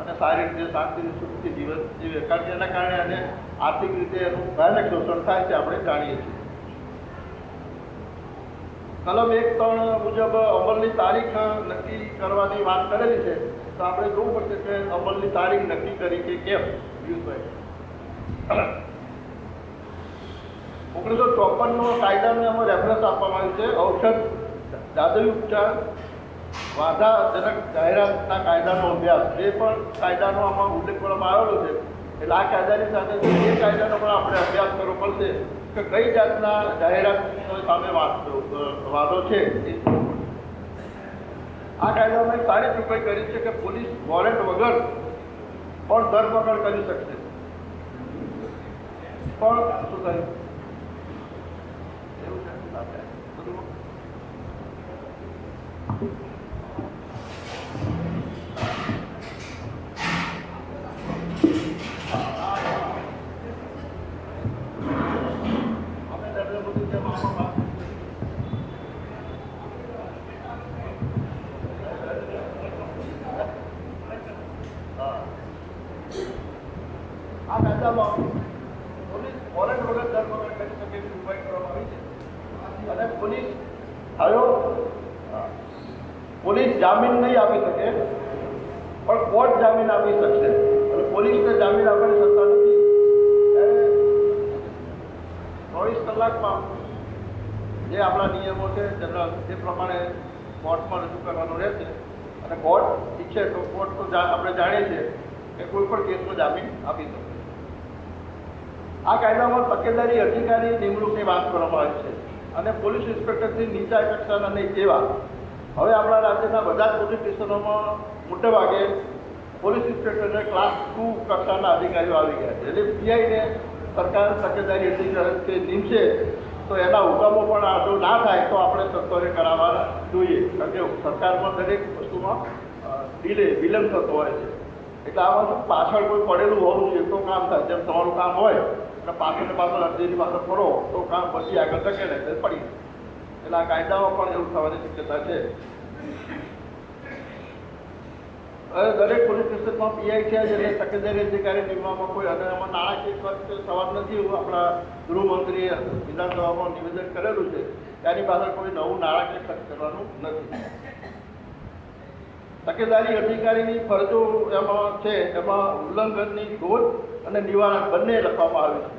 અને સારી રીતે શાંતિથી સુખથી જીવન જીવે. કારણ કે એના કારણે એને આર્થિક રીતે એનું ભયાનક શોષણ થાય છે, આપણે જાણીએ છીએ. કલમ 1(3) મુજબ અમલની તારીખ નક્કી કરવાની વાત કરેલી છે, તો આપણે જોવું પડશે કે અમલની તારીખ નક્કી કરી કે કેમ. પિયુષભાઈ, 1954નો કાયદાને આમાં રેફરન્સ આપવામાં આવ્યું છે. ઔષધ, જાદુઈ ઉપચાર, વાંધાજનક જાહેરાતના કાયદાનો અભ્યાસ, એ પણ કાયદાનો આમાં ઉલ્લેખ કરવામાં આવેલો છે. એટલે આ કાયદાની સાથે એ કાયદાનો પણ આપણે અભ્યાસ કરવો પડશે કે કઈ જાતના જાહેરાત સામે વાદો છે. આ કાયદામાં એક સારી જોગવાઈ કરી છે કે પોલીસ વોરંટ વગર પણ ધરપકડ કરી શકશે. પણ શું થયું એવું છે બધું આ કાયદામાં પોલીસ વોરંટ વગર ધરપકડ કરી શકે એવી જોગવાઈ કરવામાં આવી છે. અને પોલીસ જામીન નહીં આપી શકે, પણ કોર્ટ જામીન આપી શકશે. અને પોલીસને જામીન આપવાની સત્તા નથી. ત્યારે 24 કલાકમાં જે આપણા નિયમો છે જનરલ એ પ્રમાણે કોર્ટમાં રજૂ કરવાનું રહેશે. અને કોર્ટ ઈચ્છે તો કોર્ટ તો આપણે જાણીએ છીએ કે કોઈ પણ કેસમાં જામીન આપી શકે. આ કાયદામાં તકેદારી અધિકારી નિમણૂકની વાત કરવામાં આવી છે અને પોલીસ ઇન્સ્પેક્ટરથી નીચા કક્ષાના નહીં તેવા. હવે આપણા રાજ્યના બધા જ પોલીસ સ્ટેશનોમાં મોટે ભાગે પોલીસ ઇન્સ્પેક્ટરને ક્લાસ 2 કક્ષાના અધિકારીઓ આવી ગયા છે. એટલે પીઆઈને સરકાર તકેદારી અધિકારી નીમશે તો એના હુકમો પણ આટો ના થાય તો આપણે સત્વરે કરાવવા જોઈએ. કારણ કે સરકારમાં દરેક વસ્તુમાં વિલંબ થતો હોય છે. એટલે આમાં શું પાછળ કોઈ પડેલું હોવું જોઈએ તો કામ થાય. જેમ તમારું કામ હોય અને પાછળ અડધીની પાછળ પડો તો કામ પછી આગળ ધકેલે પડી. એટલે આ કાયદામાં પણ એવું થવાની શક્યતા છે. હવે દરેક પોલીસ સ્ટેશનમાં પીઆઈ છે એટલે તકેદારી અધિકારી નિમવામાં કોઈ અને એમાં નાણાકીય ખર્ચ સવાલ નથી. એવું આપણા ગૃહમંત્રીએ વિધાનસભામાં નિવેદન કરેલું છે કે આની પાછળ કોઈ નવું નાણાકીય ખર્ચ કરવાનું નથી. તકેદારી અધિકારીની ફરજો એમાં છે, એમાં ઉલ્લંઘનની શોધ અને નિવારણ બંને લખવામાં આવ્યું છે.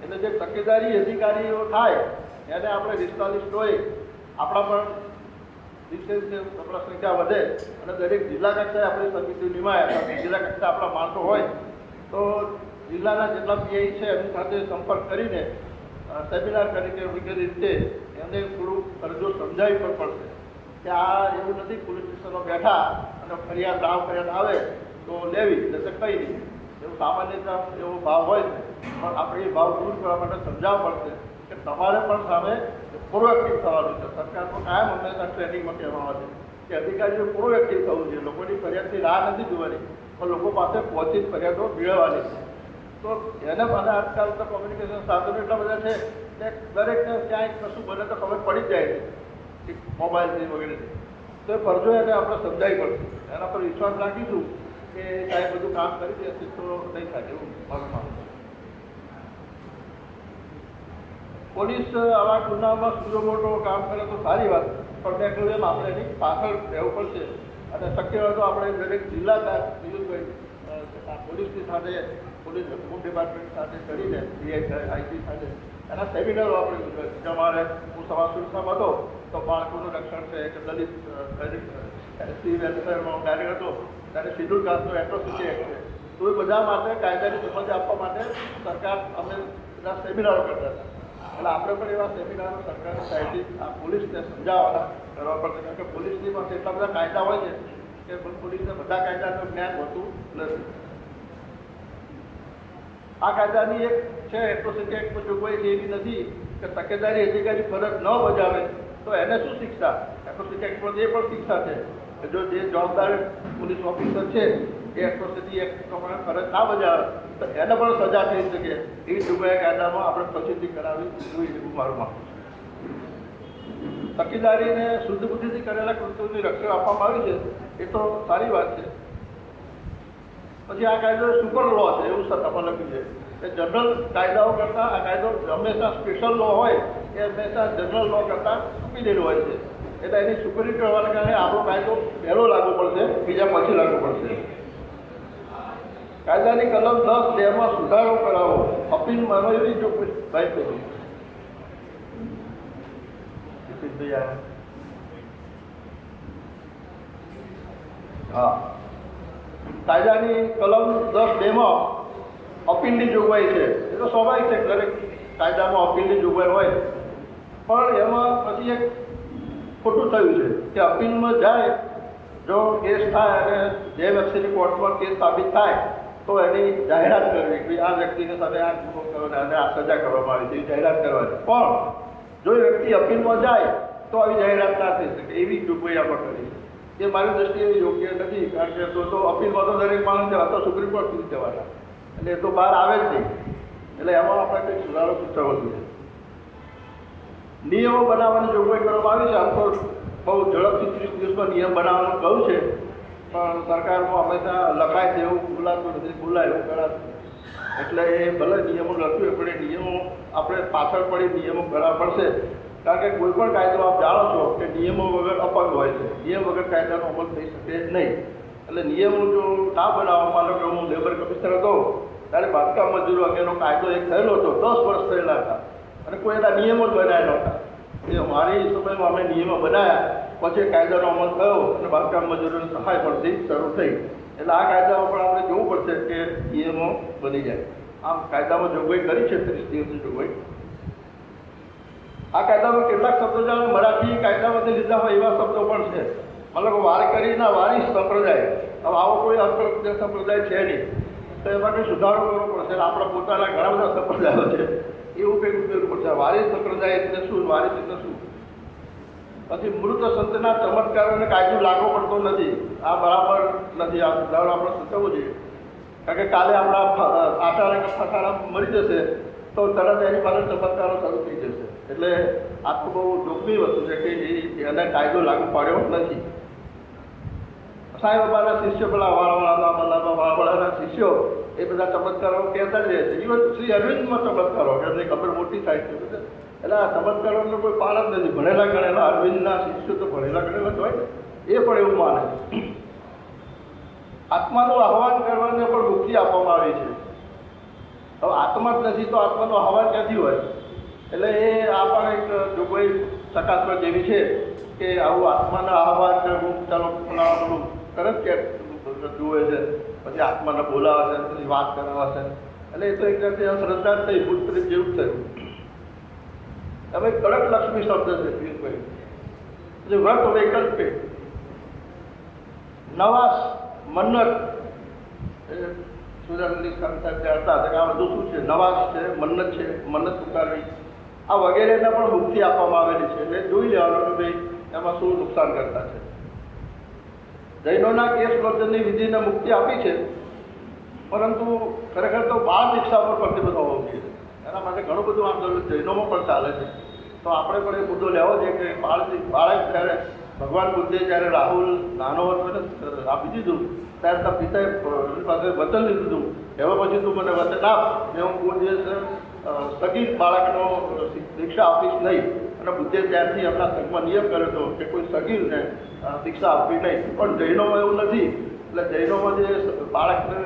એટલે જે તકેદારી અધિકારીઓ થાય એને આપણે રિસ્ટાલિસ્ટોએ આપણા પણ દિવસે આપણા સંખ્યા વધે અને દરેક જિલ્લા કક્ષાએ આપણી સમિતિ નિમાય, જિલ્લા કક્ષાએ આપણા માણસો હોય તો જિલ્લાના જેટલા પીઆઈ છે એમની સાથે સંપર્ક કરીને સેમિનાર કરીને વગેરે રીતે એમને થોડું ફરજો સમજાવી પણ પડશે કે આ એવું નથી પોલીસ સ્ટેશનો બેઠા અને ફરિયાદ આવે તો લેવી જશે કંઈ નહીં. એવું સામાન્યતા એવો ભાવ હોય છે, પણ આપણે એ ભાવ દૂર કરવા માટે સમજાવવા પડશે કે તમારે પણ સામે પ્રોએક્ટિવ થવાનું છે. સરકારનો કાયમ હંમેશા ટ્રેનિંગમાં કહેવામાં આવે છે કે અધિકારીઓ પ્રોએક્ટિવ થવું જોઈએ. લોકોની ફરિયાદની રાહ નથી જોવાની, પણ લોકો પાસે પહોંચી ફરિયાદો મેળવવાની છે. તો એને પાછા આજકાલ તો કોમ્યુનિકેશન સાધનો એટલા બધા છે કે દરેકને ક્યાંય કશું બને તો ખબર પડી જ જાય છે મોબાઈલથી વગેરેથી. તો એ ફરજો એને આપણે સમજાવી પડશે. એના પર વિશ્વાસ રાખીશું કે કાંઈ બધું કામ કરી દેશે તો નહીં થાય એવું મારું માનવું છે. પોલીસ આવા ગુનામાં સુજો મોટો કામ કરે તો સારી વાત, પણ મેં કહ્યું એમ આપણે એની પાછળ રહેવું પડશે અને શક્ય હોય તો આપણે દરેક જિલ્લા નિયુક્ત પોલીસની સાથે પોલીસ હોમ ડિપાર્ટમેન્ટ સાથે કરીને આઈટી સાથે એના સેમિનારો આપણે અમારે હું સમાજ સુરક્ષામાં હતો તો બાળકોનું રક્ષણ છે કે દલિત એસસી વેલફેરમાં ડાયરેક્ટ હતો ત્યારે શેડ્યુલ કાસ્ટનો એટ્રોસિટી એક્ટ છે. તો એ બધા માટે કાયદાની સમજ આપવા માટે સરકાર અમે બધા સેમિનારો કરતા હતા. એટલે આપણે પણ એવા સેમિનારો સરકારની સાઈડથી આ પોલીસને સમજાવવાના કરવા પડશે, કારણ કે પોલીસની પાસે એટલા બધા કાયદા હોય છે કે પોલીસને બધા કાયદાનું જ્ઞાન હોતું નથી. આ કાયદાની એક છે એટ્રોસિટી એક્ટમાં જોગવાઈ એવી નથી કે તકેદારી અધિકારી ફરજ ન બજાવે તો એને શું શિક્ષા. એટ્રોસિટી એક્ટમાં એ પણ શિક્ષા છે કે જો જે જવાબદાર પોલીસ ઓફિસર છે એ એટ્રોસિટી એક્ટ પ્રમાણે ફરજ ના બજાવે તો એને પણ સજા થઈ શકે. એવી જોગવાઈ કાયદામાં આપણે પ્રસિદ્ધિ કરાવી જોઈએ એવું મારું માનવું છે. તકેદારીને શુદ્ધ બુદ્ધિથી કરેલા કૃત્યોની રક્ષણ આપવામાં આવી છે એ તો સારી વાત છે. પછી આ કાયદો સુપર લો છે એવું સત્તામાં લખ્યું છે કે જનરલ કાયદાઓ કરતાં આ કાયદો હંમેશા સ્પેશિયલ લો હોય એ હંમેશા જનરલ લો કરતાં સુપીરિયર હોય છે. એટલે એની સુપરિયર હોવાના કારણે આપણો કાયદો પહેલો લાગુ પડશે, બીજા પછી લાગુ પડશે. કાયદાની કલમ 10(2) માં સુધારો કરાવો, અપીલ માનવી જો ભાઈ કહ્યું હા કાયદાની કલમ 10(2) માં અપીલની જોગવાઈ છે. એ તો સ્વાભાવિક છે, દરેક કાયદામાં અપીલની જોગવાઈ હોય, પણ એમાં પછી એક ખોટું થયું છે કે અપીલમાં જાય જો કેસ થાય અને જે વ્યક્તિની કોર્ટમાં કેસ સાબિત થાય તો એની જાહેરાત કરવી કે આ વ્યક્તિને સાથે આ ગુનો કર્યો અને આ સજા કરવામાં આવી છે એવી જાહેરાત કરવાની. પણ જો એ વ્યક્તિ અપીલમાં જાય તો આવી જાહેરાત ના થઈ શકે એવી જોગવાઈ આપણે કરી. એ મારી દ્રષ્ટિએ યોગ્ય નથી, કારણ કે તો અપીલમાં તો દરેક માણસ જવા તો સુપ્રીમ કોર્ટ સુધી જવાના, એટલે એ તો બહાર આવે જ નહીં. એટલે એમાં આપણે કંઈક સુધારો સૂચવવો જોઈએ. નિયમો બનાવવાની જોગવાઈ કરવામાં આવી છે. આમ તો બહુ ઝડપથી 30 દિવસમાં નિયમ બનાવવાનું કહ્યું છે, પણ સરકારમાં હંમેશા લખાય છે એવું બોલાતું નથી, બોલાય એવું કરાતું. એટલે એ ભલે નિયમો લખ્યું પણ એ નિયમો આપણે પાછળ પડી નિયમો કરવા પડશે, કારણ કે કોઈ પણ કાયદો આપ જાણો છો કે નિયમો વગર અપંગ હોય છે. નિયમ વગર કાયદાનો અમલ થઈ શકે નહીં. એટલે નિયમો જો ના બનાવવામાં લો કે હું લેબર કમિશનર હતો ત્યારે બાંધકામ મજૂરો અંગેનો કાયદો એક થયેલો હતો, 10 વર્ષ થયેલા હતા અને કોઈ એના નિયમો જ બનાવ્યા નહોતા. એ મારી સમયમાં અમે નિયમો બનાવ્યા, પછી કાયદાનો અમલ થયો અને બાંધકામ મજૂરોની સહાય પડતી શરૂ થઈ. એટલે આ કાયદામાં પણ આપણે જોવું પડશે કે નિયમો બની જાય. આમ કાયદામાં જોગવાઈ કરી છે 30 દિવસની જોગવાઈ. આ કાયદામાં કેટલાક શબ્દો જાણે મરાઠી કાયદામાંથી લીધા હોય એવા શબ્દો પણ છે. મતલબ વારકરીના વારિસ સંપ્રદાય, હવે આવો કોઈ સંપ્રદાય છે નહીં, તો એમાં કંઈ સુધારો કરવો પડશે. આપણા પોતાના ઘણા બધા સંપ્રદાયો છે, એવું કંઈક ઉમેરવું પડશે. વારિસ સંપ્રદાય એટલે શું, વારિસ એટલે શું? પછી મૃત સંતના ચમત્કારોને કાયદો લાગુ પડતો નથી, આ બરાબર નથી. આ સુધારો આપણે સૂચવવો જોઈએ. કારણ કે કાલે આપણા આટા અને ફસારા મરી જશે તો તરત એની પાસે ચમત્કારો શરૂ થઈ જશે. એટલે આ તો બહુ જોખમી વસ્તુ છે કે એને કાયદો લાગુ પાડ્યો નથી. સાંઈ બાબાના શિષ્યો, પેલા વાળવાળાના શિષ્યો એ બધા ચમત્કારો કહેતા જ રહે છે. ઇવન શ્રી અરવિંદમાં ચમત્કારો, એમની ખબર મોટી થાય છે. એટલે આ ચમત્કારોનો કોઈ પાર જ નથી. ભણેલા ગણેલા અરવિંદના શિષ્યો તો ભણેલા ગણેલા જ હોય ને, એ પણ એવું માને. આત્માનું આહવાન કરવાને પણ મુક્તિ આપવામાં આવી છે. હવે આત્મા જ નથી તો આત્માનું આહવાન ક્યાંથી હોય? એટલે એ આ પણ એક જોગવાઈ ચકાસવા જેવી છે કે આવું આત્માના આહવાન કરવું, ચાલો પેલું કરે કે જુએ છે, પછી આત્માને બોલાવે છે, પછી વાત કરાવે છે. એટલે એ તો એક રીતે શ્રદ્ધા જ થઈ, ભૂત પ્રેત જેવું જ થયું. હવે કડક લક્ષ્મી શબ્દ છે પિયુષભાઈ. વ્રત વૈકલ્પે નવાસ મન્નત, સુધારણી સાહેબ હતા કે આ બધું શું છે? નવાસ છે, મન્નત છે, મન્નત ઉતારવી, આ વગેરેને પણ મુક્તિ આપવામાં આવેલી છે. એટલે જોઈ લેવાનું કે ભાઈ એમાં શું નુકસાન કરતા છે. જૈનોના કેસ વર્જનની વિધિને મુક્તિ આપી છે, પરંતુ ખરેખર તો બાળ દીક્ષા પર પ્રતિબંધ હોવો જોઈએ. એના માટે ઘણું બધું આંદોલન જૈનોમાં પણ ચાલે છે. તો આપણે પણ એ મુદ્દો લેવો જોઈએ કે બાળક જ્યારે ભગવાન બુદ્ધે જ્યારે રાહુલ નાનો હતો આપી દીધું ત્યારે તારા પિતાએ પાસે વચન લીધું હતું, હવે પછી તું મને વચન આપ, મેં હું કોઈ દિવસ સગીર બાળકનો દીક્ષા આપીશ નહીં. અને બુદ્ધે ત્યારથી એમના સંઘમાં નિયમ કર્યો હતો કે કોઈ સગીરને દીક્ષા આપવી નહીં. પણ જૈનોમાં એવું નથી. એટલે જૈનોમાં જે બાળકને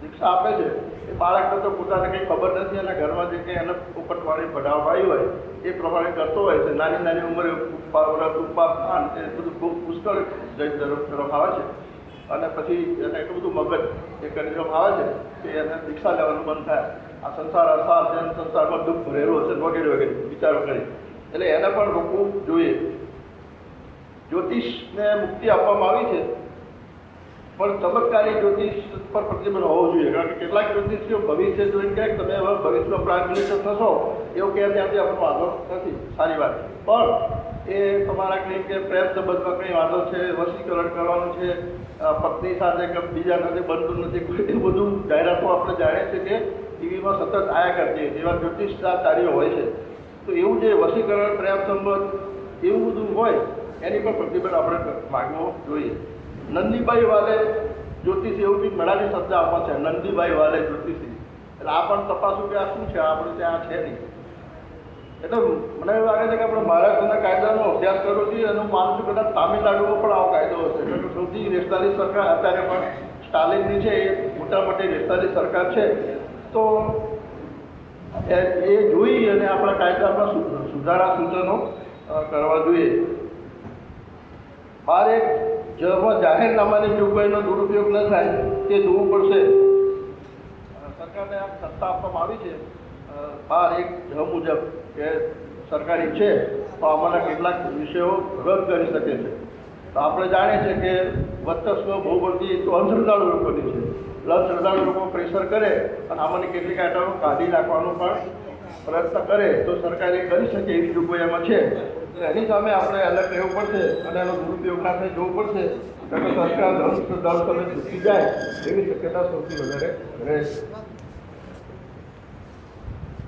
દીક્ષા આપે છે એ બાળકને તો પોતાને કંઈ ખબર નથી, અને ઘરમાં જે કંઈ એને ઉપટવાળી ભણાવવાળી હોય એ પ્રમાણે કરતો હોય છે. નાની નાની ઉંમરે ઉપાસના એ બધું બહુ પુષ્કળ જૈન તરફ આવે છે. અને પછી એને એટલું બધું મગજ એ કરી દેવામાં આવે છે કે એને દીક્ષા લેવાનું બંધ થાય. આ સંસાર અસાર જેમ સંસારમાં દુઃખ ભરેલું હશે વગેરે વગેરે વિચારો કરી, એટલે એને પણ રોકવું જોઈએ. જ્યોતિષને મુક્તિ આપવામાં આવી છે, પણ ચમત્કારી જ્યોતિષ પર પ્રતિબંધ હોવો જોઈએ. કારણ કે કેટલાક જ્યોતિષીઓ ભવિષ્ય જોઈને કહે તમે હવે ભવિષ્યમાં પ્રાઇમ મિનિસ્ટર થશો એવું કહે, ત્યાંથી આપણો વાંધો નથી, સારી વાત. પણ એ તમારા કંઈ કે પ્રેમ સંબંધમાં કંઈ વાંધો છે, વશીકરણ કરવાનું છે, પત્ની સાથે કે બીજા સાથે બનતું નથી, એ બધું જાહેરાતો આપણે જાણીએ છીએ કે ટીવીમાં સતત આયા કરતી જેવા જ્યોતિષાચાર્યો હોય છે. તો એવું જે વશીકરણ, પ્રેમ સંબંધ એવું બધું હોય એની પર પ્રતિબંધ આપણે માગવો જોઈએ. નંદીબાઈ વાલે જ્યોતિષી એવું બી મરાઠી શબ્દ આમાં છે, નંદીબાઈ વાલે જ્યોતિષી. એટલે આ પણ તપાસું કે આ શું છે, આપણે ત્યાં છે નહીં. એટલે મને એવું લાગે છે કે આપણે મહારાષ્ટ્રના કાયદાનો અભ્યાસ કરવો જોઈએ. અને હું માનું છું કદાચ તામિલનાડુમાં પણ આવો કાયદો હશે. કારણ કે સૌથી રેસ્ટાલી સરકાર અત્યારે પણ સ્ટાલિનની છે, એ મોટા મોટી રેસ્ટાલી સરકાર છે. તો એ જોઈ અને આપણા કાયદામાં સુધારા સૂચનો કરવા જોઈએ. બાર એક જાહેરનામાની જોગવાઈનો દુરુપયોગ ન થાય તે જોવું પડશે. સરકારને આમ સત્તા આપવામાં આવી છે 12(1) મુજબ કે સરકારી છે તો આમાંના કેટલાક વિષયો રદ કરી શકે છે. તો આપણે જાણીએ છીએ કે વર્ચસ્વ બહુ બધી તો અંધશ્રદ્ધાળુ લોકોની છે. અંધશ્રદ્ધાળુ લોકો પ્રેશર કરે અને આમાંની કેટલીક આઈટમો કાઢી નાખવાનો પણ પ્રયત્ન કરે તો સરકાર એ કરી શકે એવી જોગવાઈ એમાં છે. એની સામે આપણે એલર્ટ રહેવું પડશે અને એનો દુરુપયોગ ના થાય જોવું પડશે. કારણ કે સરકાર અંધશ્રદ્ધાળુ તમે ચૂકી જાય એવી શક્યતા સૌથી વધારે રહે છે.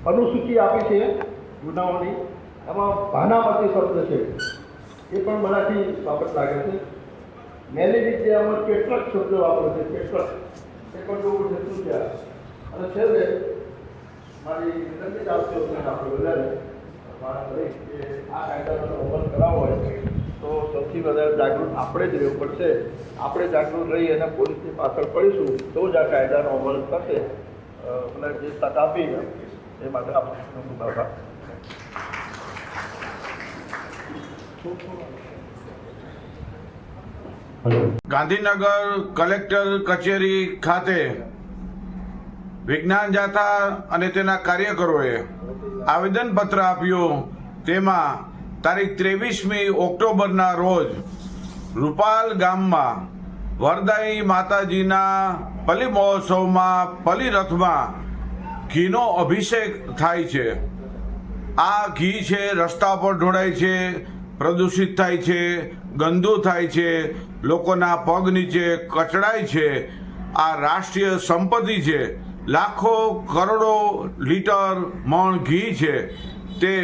અનુસૂચિ આપી છે ગુનાઓની, એમાં ભાનામતી શબ્દ છે એ પણ મરાઠી બાબત લાગે છે. મેલેડિક જે આમાં કેટલાક શબ્દો વાપરે છે, કેટલાક એ પણ જોવું છે શું છે. અને છેલ્લે મારી વિનંતી ચાલતી હતી આપણે બધાને વાત કરી કે આ કાયદાનો અમલ કરાવવો હોય તો સૌથી વધારે જાગૃત આપણે જ રહેવું પડશે. આપણે જાગૃત રહી અને પોલીસની પાછળ પડીશું તો જ આ કાયદાનો અમલ થશે. અને જે તક આપી એ માટે આપણે ખૂબ આભાર. ગાંધીનગર કલેક્ટર કચેરી ખાતે વિજ્ઞાન જાથા અને તેના કાર્યકરોએ આવેદનપત્ર આપ્યું. તેમાં તારીખ 23મી ઓક્ટોબરના રોજ રૂપાલ ગામમાં વરદાઈ માતાજીના પલી મહોત્સવમાં પલી રથમાં ઘીનો અભિષેક થાય છે. આ ઘી છે રસ્તા પર ઢોળાય છે, પ્રદૂષિત થાય છે, ગંદુ થાય છે, લોકોના પગ નીચે કચડાય છે. આ રાષ્ટ્રીય સંપત્તિ છે. લાખો કરોડો લીટર મણ ઘી છે તે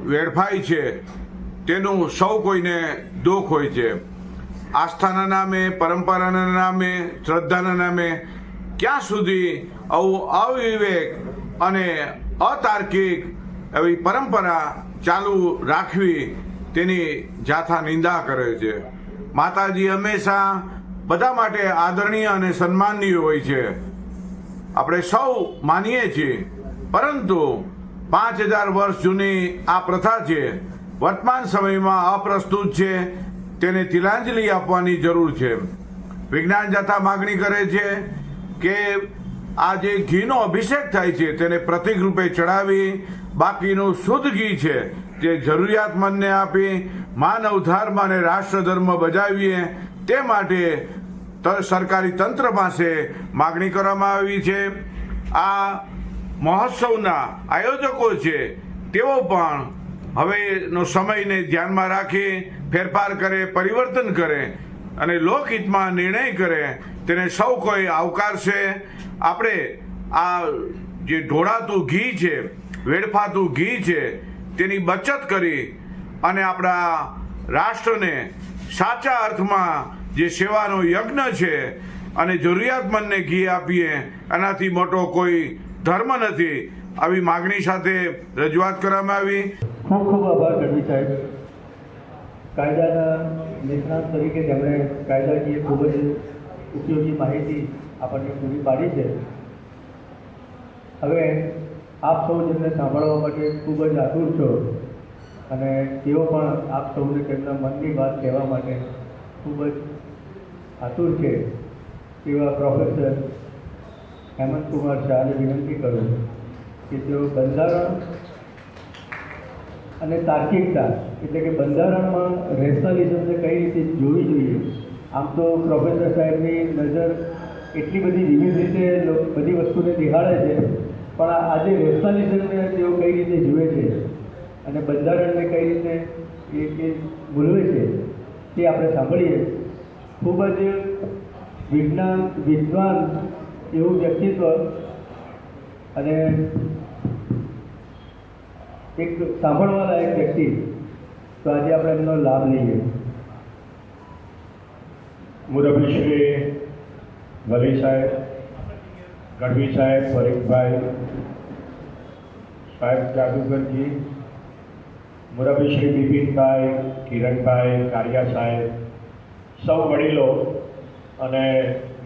વેડફાય છે, તેનું સૌ કોઈને દુઃખ હોય છે. આસ્થાના નામે, પરંપરાના નામે, શ્રદ્ધાના નામે ક્યાં સુધી આવું અવિવેક અને અતાર્કિક એવી પરંપરા ચાલુ રાખવી તેની જાથા નિંદા કરે છે. માતાજી હંમેશા બધા માટે આદરણીય અને સન્માનનીય હોય છે, આપણે સૌ માનીએ છીએ. પરંતુ 5000 વર્ષ જૂની આ પ્રથા છે, વર્તમાન સમયમાં અપ્રસ્તુત છે, તેને તિલાંજલિ આપવાની જરૂર છે. વિજ્ઞાન જાથા માગણી કરે છે કે આ જે ઘીનો અભિષેક થાય છે તેને પ્રતિક રૂપે ચડાવી બાકીનું શુદ્ધ ઘી છે તે જરૂરિયાતમંદને આપી માનવ ધર્મ અને રાષ્ટ્ર ધર્મ બજાવીએ તે માટે સરકારી તંત્ર પાસે માગણી કરવામાં આવી છે. આ મહોત્સવના આયોજકો છે તેઓ પણ હવેનો સમયને ધ્યાનમાં રાખી ફેરફાર કરે, પરિવર્તન કરે અને લોકહિતમાં નિર્ણય કરે તેને સૌ કોઈ આવકારશે. આપણે આ જે ઢોળાતું ઘી છે, વેડફાતું ઘી છે તેની બચત કરી અને આપણા રાષ્ટ્રને સાચા અર્થમાં જે સેવાનો યજ્ઞ છે અને જરૂરિયાતમંદને ઘી આપીએ એનાથી મોટો કોઈ ધર્મ નથી. આવી માગણી સાથે રજૂઆત કરવામાં આવી. ખૂબ ખૂબ આભાર ગઢવી સાહેબ. કાયદાના નિષ્ણાત તરીકે તેમણે કાયદાકીય ખૂબ જ ઉપયોગી માહિતી આપણને પૂરી પાડી છે. હવે આપ સૌ જેમને સાંભળવા માટે ખૂબ જ આતુર છો અને તેઓ પણ આપ સૌને તેમના મનની વાત કહેવા માટે ખૂબ જ આતુર છે તેવા પ્રોફેસર હેમંતકુમાર શાહને વિનંતી કરું કે તેઓ બંધારણ અને તાર્કિકતા એટલે કે બંધારણમાં રેશનલિઝમને કઈ રીતે જોવી જોઈએ. આમ તો પ્રોફેસર સાહેબની નજર એટલી બધી વિવિધ રીતે બધી વસ્તુને નિહાળે છે, પણ આજે રેશનલિઝમને તેઓ કઈ રીતે જુએ છે અને બંધારણને કઈ રીતે એ ભૂલવે છે તે આપણે સાંભળીએ. ખૂબ જ વિદ્વાન એવું વ્યક્તિત્વ અને એક સાંભળવા લાયક વ્યક્તિ, તો આજે આપણે એમનો લાભ લઈએ. મુરબ્બી શ્રી વલી સાહેબ, ગઢવી સાહેબ, ફરીકભાઈ સાહેબ, જાદુગરજી, મુરબ્બી શ્રી બિપિનભાઈ, કિરણભાઈ, કારિયા સાહેબ, સૌ વડીલો અને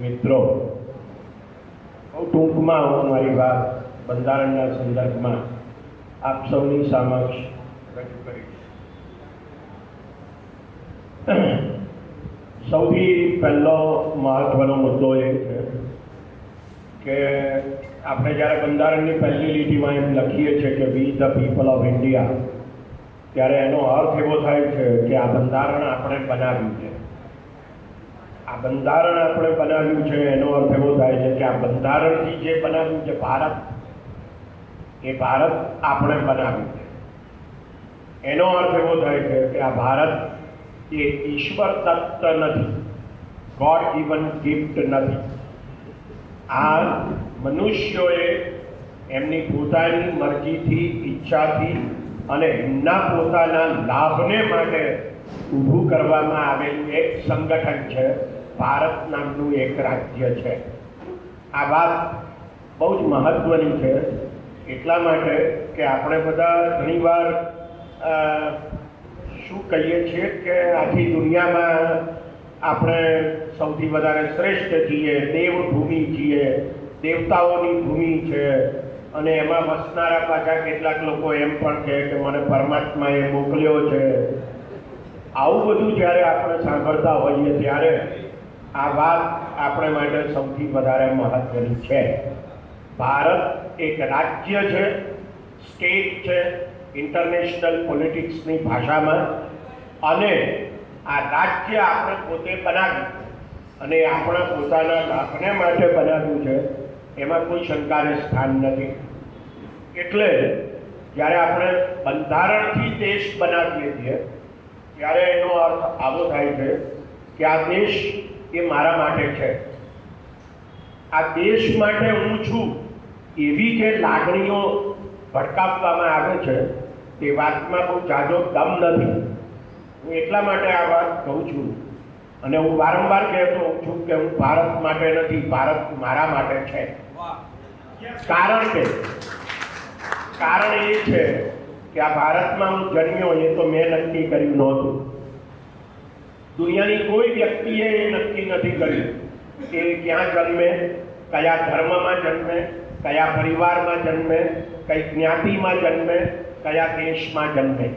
મિત્રો, બહુ ટૂંકમાં હું મારી વાત બંધારણના સંદર્ભમાં આપ સૌની સમક્ષ રજૂ કરીશ. સૌથી પહેલો મહત્વનો મુદ્દો એ છે કે આપણે જ્યારે બંધારણની પહેલી લીટીમાં એમ લખીએ છીએ કે વી ધ પીપલ ઓફ ઇન્ડિયા, ત્યારે એનો અર્થ એવો થાય છે કે આ બંધારણ આપણે બનાવ્યું છે. આ બંધારણ આપણે બનાવ્યું છે એનો અર્થ એવો થાય છે કે આ બંધારણથી જે બનાવ્યું છે ભારત, એ ભારત આપણે બનાવ્યું છે. એનો અર્થ એવો થાય છે કે આ ભારત એ ઈશ્વર દત્ત નથી, ગોડ ગિવન ગિફ્ટ નથી. આ મનુષ્યોએ એમની પોતાની મરજીથી, ઈચ્છાથી અને એમના પોતાના લાભને માટે ઊભું કરવામાં આવેલું એક સંગઠન છે. ભારત નામનું એક રાજ્ય છે. આ વાત બહુ જ મહત્વની છે, એટલા માટે કે આપણે બધા ઘણીવાર શું કહીએ છીએ કે આખી દુનિયામાં આપણે સૌથી વધારે શ્રેષ્ઠ છીએ, દેવભૂમિ છીએ, દેવતાઓની ભૂમિ છે, અને એમાં વસનારા પાછા કેટલાક લોકો એમ પણ કહે કે મને પરમાત્માએ મોકલ્યો છે. આવું બધું જ્યારે આપણે સાંભળતા હોઈએ ત્યારે આ વાત આપણે માટે સૌથી વધારે મહત્વની છે. ભારત એક રાજ્ય છે, સ્ટેટ છે ઇન્ટરનેશનલ પોલિટિક્સની ભાષામાં, અને આ રાજ્ય આપણે પોતે બનાવ્યું અને આપણા પોતાના લાભને માટે બનાવ્યું છે, એમાં કોઈ શંકાને સ્થાન નથી. એટલે જ્યારે આપણે બંધારણથી દેશ બનાવીએ છીએ ત્યારે એનો અર્થ આવો થાય છે કે આ દેશ એ મારા માટે છે. આ દેશ માટે હું છું એવી જે લાગણીઓ ભડકાવવામાં આવે છે તે વાતમાં બહુ જાજો દમ નથી. હું એટલા માટે આ વાત કહું છું અને હું વારંવાર કહેતો હોઉં છું કે હું ભારત માટે નથી, ભારત મારા માટે છે. કારણ એ છે કે આ ભારતમાં હું જન્મ્યો એ તો મેં નક્કી કર્યું નહોતું. દુનિયાની કોઈ વ્યક્તિએ એ નક્કી નથી કર્યું કે ક્યાં જન્મે, કયા ધર્મમાં જન્મે, કયા પરિવારમાં જન્મે, કઈ જ્ઞાતિમાં જન્મે, કયા દેશમાં જન્મે.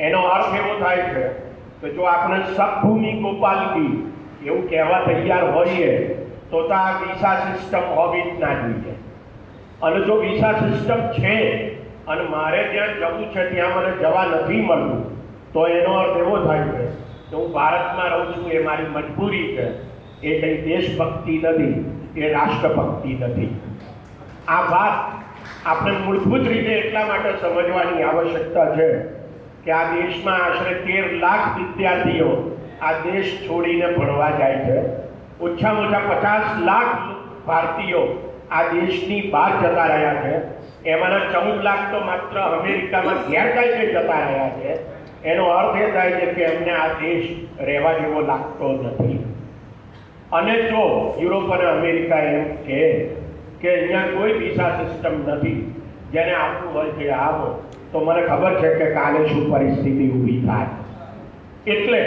એનો અર્થ એવો થાય છે કે જો આપણે સબભૂમિ ગોપાલકી એવું કહેવા તૈયાર હોઈએ તો આ વિસા સિસ્ટમ હોવી જ ના જોઈએ. અને જો વિસા સિસ્ટમ છે અને મારે ત્યાં જવું છે ત્યાં મને જવા નથી મળતું તો એનો અર્થ એવો થાય છે કે હું ભારતમાં રહું છું એ મારી મજબૂરી છે. એ કંઈ દેશભક્તિ નથી, એ રાષ્ટ્રભક્તિ નથી. આ વાત આપણે મૂળભૂત રીતે એટલા માટે સમજવાની આવશ્યકતા છે કે આ દેશમાં આશરે 13 લાખ વિદ્યાર્થીઓ આ દેશ છોડીને ભણવા જાય છે. ઓછામાં ઓછા 50 લાખ ભારતીયો આ દેશની બહાર જતા રહ્યા છે. એમાંના 14 લાખ તો માત્ર અમેરિકામાં ગેરકાયદે જતા રહ્યા છે. એનો અર્થ એ થાય છે કે એમને આ દેશ રહેવા જેવો લાગતો નથી. અને જો યુરોપ અને અમેરિકા એમ કહે કે અહીંયા કોઈ વિસા સિસ્ટમ નથી, જેને આવવું હોય તે આવો, તો મને ખબર છે કે કાલે શું પરિસ્થિતિ ઊભી થાય. એટલે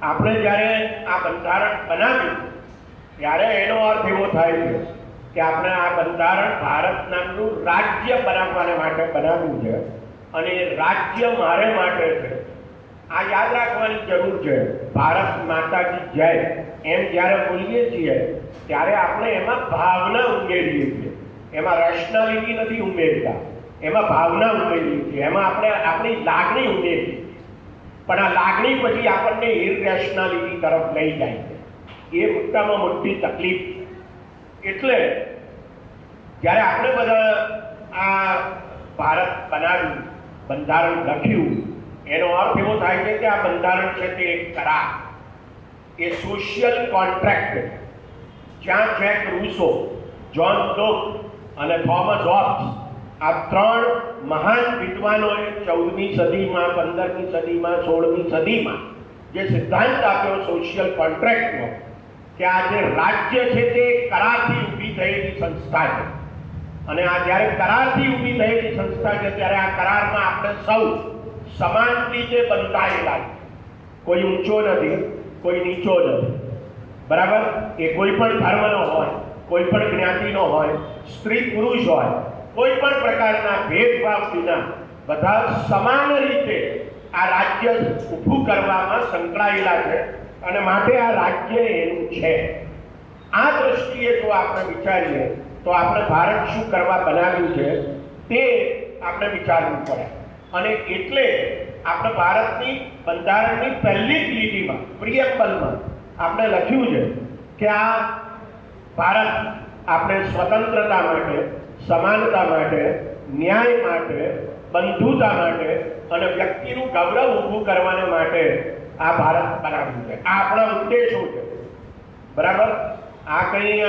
આપણે જ્યારે આ બંધારણ બનાવ્યું ત્યારે એનો અર્થ એવો થાય છે કે આપણે આ બંધારણ ભારત નામનું રાજ્ય બનાવવાને માટે બનાવ્યું છે અને એ રાજ્ય મારે માટે છે. આ યાદ રાખવાની જરૂર છે. ભારત માતા કી જય એમ જ્યારે બોલીએ છીએ ત્યારે આપણે એમાં ભાવના ઉમેરીએ છીએ. એમાં રેશનાલિટી નથી ઉમેરતા, એમાં ભાવના ઉમેરીએ છીએ. એમાં આપણે આપણી લાગણી ઉમેરીએ છીએ. પણ આ લાગણી પછી આપણને ઇરરેશનાલિટી તરફ લઈ જાય છે. એ મોટામાં મોટી તકલીફ. એટલે જ્યારે આપણે બધા આ ભારત બનાવ્યું, બંધારણ લખ્યું, એનો અર્થ એવો થાય છે કે આ બંધારણ છે તે એક કરાર, એ સોશિયલ કોન્ટ્રાક્ટ. જ્યાં જેક રૂસો, જ્હોન લોક અને થોમસ હોબ્સ આ 3 મહાન વિદ્વાનોએ 14મી સદીમાં, 15મી સદીમાં, 16મી સદીમાં જે સિદ્ધાંત આપ્યો સોશિયલ કોન્ટ્રાક્ટનો કે આ જે રાજ્ય છે તે કરારથી ઊભી થયેલી સંસ્થા છે. અને આ જ્યારે કરારથી ઊભી થયેલી સંસ્થા છે ત્યારે આ કરારમાં આપણે સૌ સમાન રીતે બંધાયેલા છે. કોઈ ઊંચો નથી, કોઈ નીચો નથી. બરાબર? એ કોઈ પણ ધર્મનો હોય, કોઈ પણ જ્ઞાતિનો હોય, સ્ત્રી પુરુષ હોય, કોઈ પણ પ્રકારના ભેદભાવ વિના બધા સમાન રીતે આ રાજ્ય ઊભું કરવામાં સંકળાયેલા છે અને માટે આ રાજ્ય એનું છે. આ દ્રષ્ટિએ જો આપણે વિચારીએ તો આપણે ભારત શું કરવા બનાવ્યું છે તે આપણે વિચારવું પડે. અને એટલે આપણે ભારતની બંધારણની પહેલી જ લીટીમાં, પ્રિએમ્બલમાં આપણે લખ્યું છે કે આ ભારત આપણે સ્વતંત્રતા માટે, સમાનતા માટે, ન્યાય માટે, બંધુતા માટે અને વ્યક્તિનું ગૌરવ ઊભું કરવાને માટે આ ભારત બનાવ્યું છે. આ આપણા ઉદ્દેશો છે. બરાબર? આ કંઈ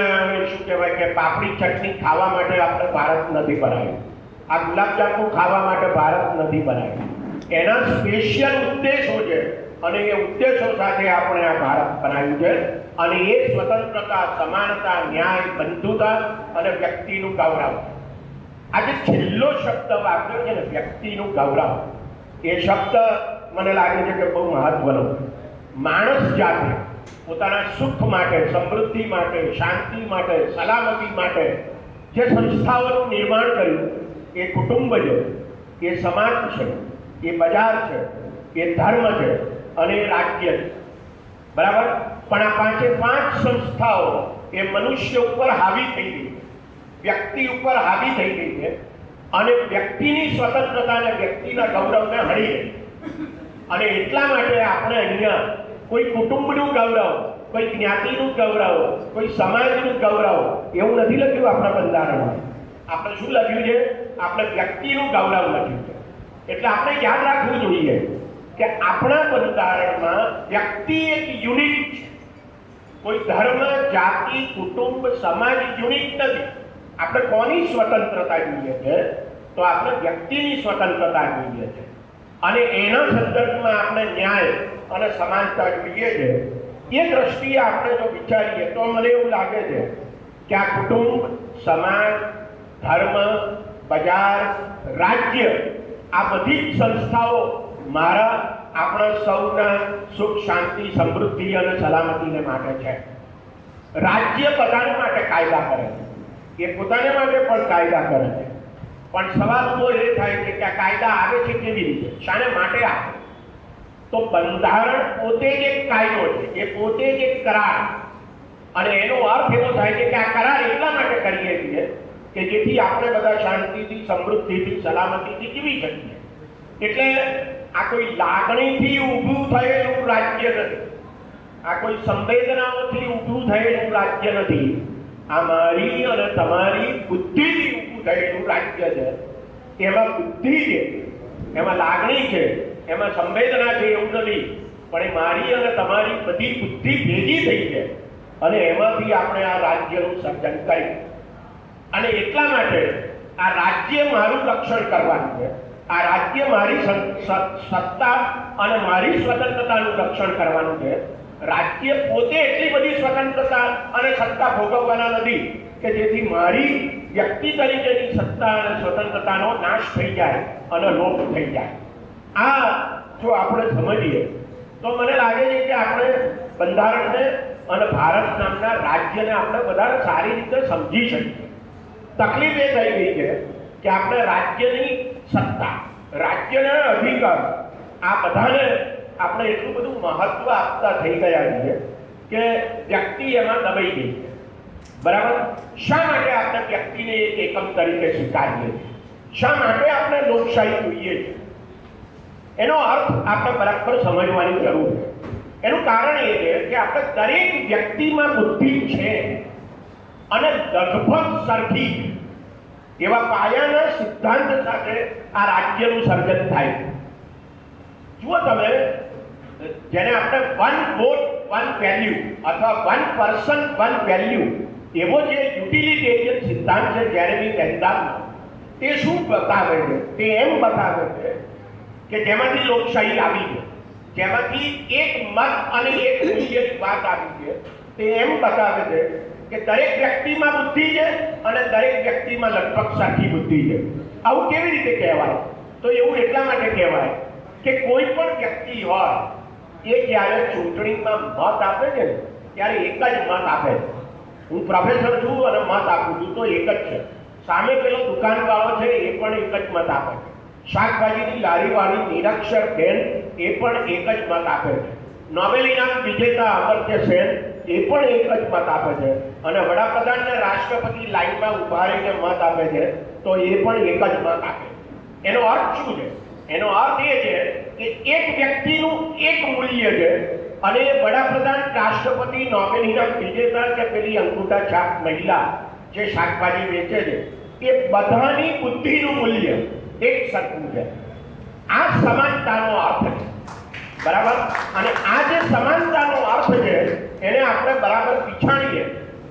શું કહેવાય કે પાપડી ચટણી ખાવા માટે આપણે ભારત નથી બનાવ્યું. આ ગુલાબજાંબુ ખાવા માટે ભારત નથી બનાવ્યું. એના સ્પેશિયલ ઉદ્દેશો છે અને એ ઉદ્દેશો સાથે આપણે આ ભારત બનાવ્યું છે. અને એ સ્વતંત્રતા, સમાનતા, ન્યાય, બંધુતા અને વ્યક્તિનું ગૌરવ. આજે છેલ્લો શબ્દ વાપર્યો છે ને, વ્યક્તિનું ગૌરવ, એ શબ્દ મને લાગે છે કે બહુ મહત્વનો. માણસ જાતે પોતાના સુખ માટે, સમૃદ્ધિ માટે, શાંતિ માટે, સલામતી માટે જે સંસ્થાઓનું નિર્માણ કર્યું, એ કુટુંબ છે, એ સમાજ છે, એ બજાર છે, એ ધર્મ છે અને એ રાજ્ય છે. બરાબર? પણ આ 5 સંસ્થાઓ એ મનુષ્ય ઉપર હાવી થઈ ગઈ, વ્યક્તિ ઉપર હાવી થઈ ગઈ છે અને વ્યક્તિની સ્વતંત્રતા અને વ્યક્તિના ગૌરવને હણી ગઈ. અને એટલા માટે આપણે અહીંયા કોઈ કુટુંબનું ગૌરવ, કોઈ જ્ઞાતિનું ગૌરવ, કોઈ સમાજનું ગૌરવ એવું નથી લખ્યું આપણા બંધારણમાં. આપણે શું લખ્યું છે? આપણે વ્યક્તિનું ગૌરવ લખ્યું છે. એટલે આપણે યાદ રાખવું જોઈએ કે આપણા બંધારણમાં વ્યક્તિ એક યુનિટ છે. કોઈ ધર્મ, જાતિ, કુટુંબ, સમાજ યુનિક નથી. આપણે કોની સ્વતંત્રતા જોઈએ છે? તો આપણે વ્યક્તિની સ્વતંત્રતા જોઈએ છે. અને એના સંદર્ભમાં આપણે ન્યાય અને સમાનતા જોઈએ છે. એ દ્રષ્ટિએ આપણે જો વિચારીએ તો મને એવું લાગે છે કે આ કુટુંબ, સમાજ, ધર્મ, બજાર, રાજ્ય, આ બધી જ સંસ્થાઓ મારા આપણા સૌના સુખ, શાંતિ, સમૃદ્ધિ અને સલામતીને માટે છે. રાજ્ય બધાને માટે કાયદા કરે છે, એ પોતાને માટે પણ કાયદા કરે છે. પણ સવાલ તો એ થાય છે કે આ કાયદા આવે છે કેવી રીતે, શાને માટે આવે? તો બંધારણ પોતે જ એક કાયદો છે, એ પોતે જ એક કરાર. અને એનો અર્થ એવો થાય છે કે આ કરાર એટલા માટે કરીએ છીએ કે જેથી આપણે બધા શાંતિથી, સમૃદ્ધિથી, સલામતીથી જીવી શકીએ. એટલે આ કોઈ લાગણીથી ઊભું થયેલું રાજ્ય નથી, આ કોઈ સંવેદનાઓથી ઊભું થયેલું રાજ્ય નથી. આ મારી અને તમારી બુદ્ધિથી ઊભું થયેલું રાજ્ય છે. એમાં બુદ્ધિ છે, એમાં લાગણી છે, એમાં સંવેદના છે એવું નથી, પણ એ મારી અને તમારી બધી બુદ્ધિ ભેગી થઈ છે અને એમાંથી આપણે આ રાજ્યનું સર્જન કર્યું. અને એટલા માટે આ રાજ્ય મારું રક્ષણ કરવાનું છે, આ રાજ્ય મારી સત્તા અને મારી સ્વતંત્રતાનું રક્ષણ કરવાનું છે. રાજ્ય પોતે એટલી બધી સ્વતંત્રતા અને સત્તા ભોગવવાના નથી કે જેથી મારી વ્યક્તિ તરીકેની સત્તા અને સ્વતંત્રતાનો નાશ થઈ જાય અને લોપ થઈ જાય. આ જો આપણે સમજીએ તો મને લાગે છે કે આપણે બંધારણને અને ભારત નામના રાજ્યને આપણે વધારે સારી રીતે સમજી શકીએ. તકલીફ એ થઈ ગઈ છે કે આપણે રાજ્યની સત્તા, રાજ્યના અધિકાર, આ બધાને આપણે એટલું બધું મહત્વ આપતા થઈ ગયા છીએ કે વ્યક્તિ એમાં દબાઈ ગઈ છે. બરાબર? શા માટે આપણે વ્યક્તિને એક એકમ તરીકે સ્વીકારીએ છીએ? શા માટે આપણે લોકશાહી જોઈએ છે? એનો અર્થ આપણે બરાબર સમજવાની જરૂર છે. એનું કારણ એ છે કે આપણે દરેક વ્યક્તિમાં બુદ્ધિ છે અને લગભગ સરખી એવા પાયાના સિદ્ધાંત સાથે આ રાજ્યનું સર્જન થાય છે. જુઓ તમે, જેને આપણે વન વોટ વન વેલ્યુ અથવા વન પર્સન વન વેલ્યુ એવો જે યુટિલિટેરિયન સિદ્ધાંત છે જેરેમી બેન્થામનો, તે શું બતાવે છે? તે એમ બતાવે છે કે જેમાંથી લોકશાહી આવી છે, જેમાંથી એક મત અને એક મૂલ્યની વાત આવી છે, તે એમ બતાવે છે કે દરેક વ્યક્તિમાં બુદ્ધિ છે અને દરેક વ્યક્તિમાં લગભગ સરખી બુદ્ધિ છે. આવું કેવી રીતે કહેવાય? તો એવું એટલા માટે કહેવાય કે કોઈ પણ વ્યક્તિ હોય એ જ્યારે ચૂંટણીમાં મત આપે છે ને ત્યારે એક જ મત આપે છે. હું પ્રોફેસર છું અને મત આપું છું તો એક જ છે. સામે પેલો દુકાનવાળો છે એ પણ એક જ મત આપે છે. શાકભાજીની લારીવાળી નિરક્ષર બેન એ પણ એક જ મત આપે છે. નોબેલ ઇનામ વિજેતા અમર્ત્ય સેન એ પણ એક જ મત આપે છે. અને વડાપ્રધાનને રાષ્ટ્રપતિ લાઈનમાં ઉભા રહીને મત આપે છે તો એ પણ એક જ મત આપે. એનો અર્થ શું છે? એનો અર્થ એ છે કે એક વ્યક્તિનું એક મૂલ્ય છે અને એ વડાપ્રધાન, રાષ્ટ્રપતિ, નોબેલ ઇનામ વિજેતા કે પેલી અંગૂઠા છાપ મહિલા જે શાકભાજી વેચે છે એ બધાની બુદ્ધિનું મૂલ્ય એક સરખું છે. આ સમાનતાનો અર્થ છે. બરાબર? અને આ જે સમાનતાનો અર્થ છે એને આપણે બરાબર પીછાણીએ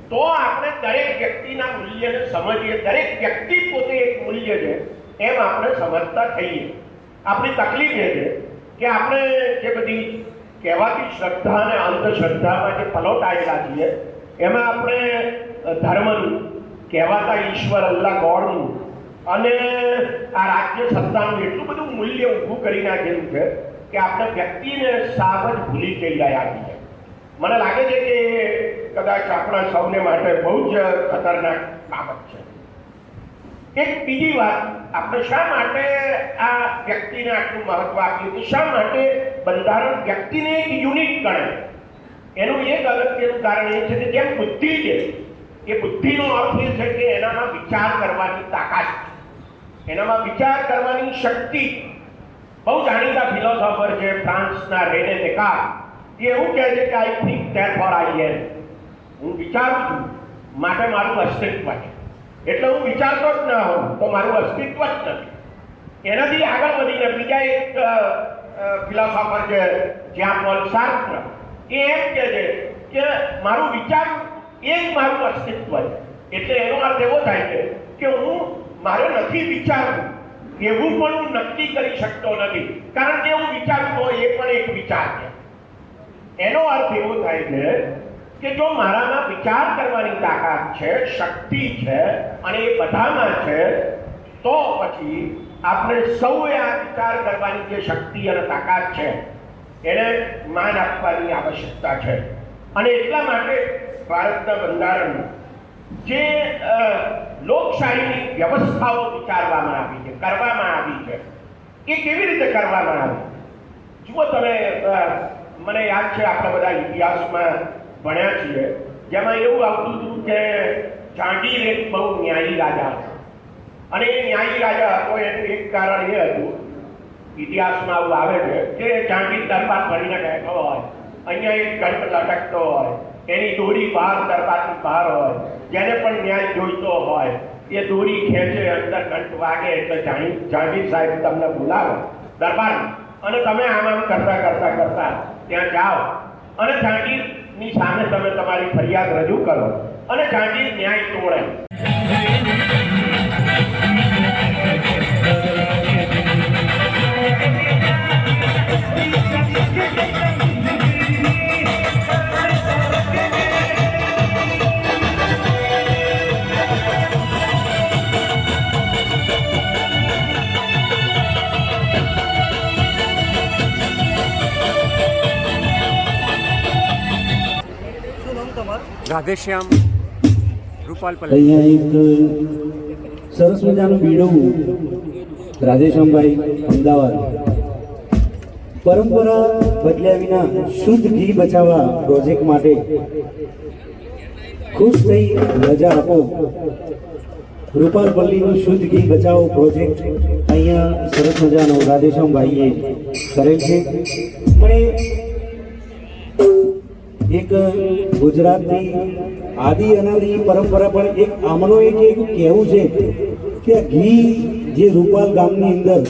તો આપણે દરેક વ્યક્તિના મૂલ્યને સમજીએ. દરેક વ્યક્તિ પોતે એક મૂલ્ય છે એમ આપણે સમજતા થઈએ. આપણી તકલીફ એ છે કે આપણે જે બધી કહેવાતી શ્રદ્ધા અને અંધશ્રદ્ધામાં જે પલોટાયેલા છીએ એમાં આપણે ધર્મનું, કહેવાતા ઈશ્વર અલ્લાહ ગોડનું અને આ રાજ્ય સત્તાનું એટલું બધું મૂલ્ય ઊભું કરી નાખેલું છે કે આપણે વ્યક્તિને સાવ જ ભૂલી જઈ રહ્યા છીએ. મને લાગે છે કે કદાચ આપણા સૌને માટે બહુ જ ખતરનાક બાબત છે. એક બીજી વાત, આપણે શા માટે આ વ્યક્તિને આટલું મહત્વ આપ્યું છે? શા માટે બંધારણ વ્યક્તિને એક યુનિક ગણે? એનું એક અગત્યનું કારણ એ છે કે જેમ બુદ્ધિ છે એ બુદ્ધિનો અર્થ એ છે કે એનામાં વિચાર કરવાની તાકાત છે, એનામાં વિચાર કરવાની શક્તિ. બહુ જાણીતા ફિલોસોફર છે ફ્રાન્સના રેને દેકાર્ત, એ એવું કહે છે કે આઈ થિંક ધેરફોર આઈ એમ. હું વિચારું છું માટે મારું અસ્તિત્વ છે. એટલે હું વિચારતો જ ના હોઉં તો મારું અસ્તિત્વ જ નથી. એનાથી આગળ વધીને બીજા એક ફિલોસોફર છે જ્યાં પોલ સાર્ત્ર, એ એમ કહે છે કે મારું વિચાર એ જ મારું અસ્તિત્વ છે. એટલે એનો અર્થ એવો થાય છે કે હું મારે નથી વિચારવું એવું પણ હું નક્કી કરી શકતો નથી, કારણ કે હું વિચારું તો એ પણ એક વિચાર છે. એનો અર્થ એવો થાય છે કે જો મારામાં વિચાર કરવાની તાકાત છે, શક્તિ છે અને એ બધામાં છે, તો પછી આપણે સૌએ આ વિચાર કરવાની જે શક્તિ અને તાકાત છે એને માન આપવાની આવશ્યકતા છે. અને એટલા માટે ભારતના બંધારણ જે લોકશાહીની વ્યવસ્થાઓ વિચારવામાં આવી છે, કરવામાં આવી છે, એ કેવી રીતે કરવામાં આવી? જુઓ તમે, મને યાદ છે આપણે બધા ઇતિહાસમાં ભણ્યા છીએ, જેમાં એવું આવતું હતું કે જાંગીર એક બહુ ન્યાયી રાજા હતો. અને એ ન્યાયી રાજા હતો એનું એક કારણ એ હતું, ઇતિહાસમાં આવું આવે છે કે જાંગીર દરબાર ભરીને બેઠો હોય, અહીંયા એક ઘંટ લટકતો હોય, એની દોરી બહાર દરબારની બહાર હોય, જેને પણ ન્યાય જોઈતો હોય એ દોરી ખેંચે, અંદર ઘંટ વાગે એટલે જાંગીર સાહેબ તમને બોલાવે દરબાર, અને તમે આમ કરતા કરતા કરતા ત્યાં જાઓ અને જાંગીરની સામે તમે તમારી ફરિયાદ રજૂ કરો અને જાંગીર ન્યાય તોડે. રાધેશ્યામ રૂપાલ અહીંયા એક સરસ મજાનું બીડું રાધેશ્યામભાઈ અમદાવાદ પરંપરા બદલ્યા વિના શુદ્ધ ઘી બચાવવા પ્રોજેક્ટ માટે ખુશ થઈ રજા આપો. રૂપાલપલ્લીનું શુદ્ધ ઘી બચાવો પ્રોજેક્ટ અહીંયા સરસ મજાનો રાધેશ્યામભાઈએ કરેલ છે. પણ એક ગુજરાતની આદિ અનાદિ પરંપરા પણ એક આમનો એક એવું કહેવું છે કે ઘી જે રૂપાલ ગામની અંદર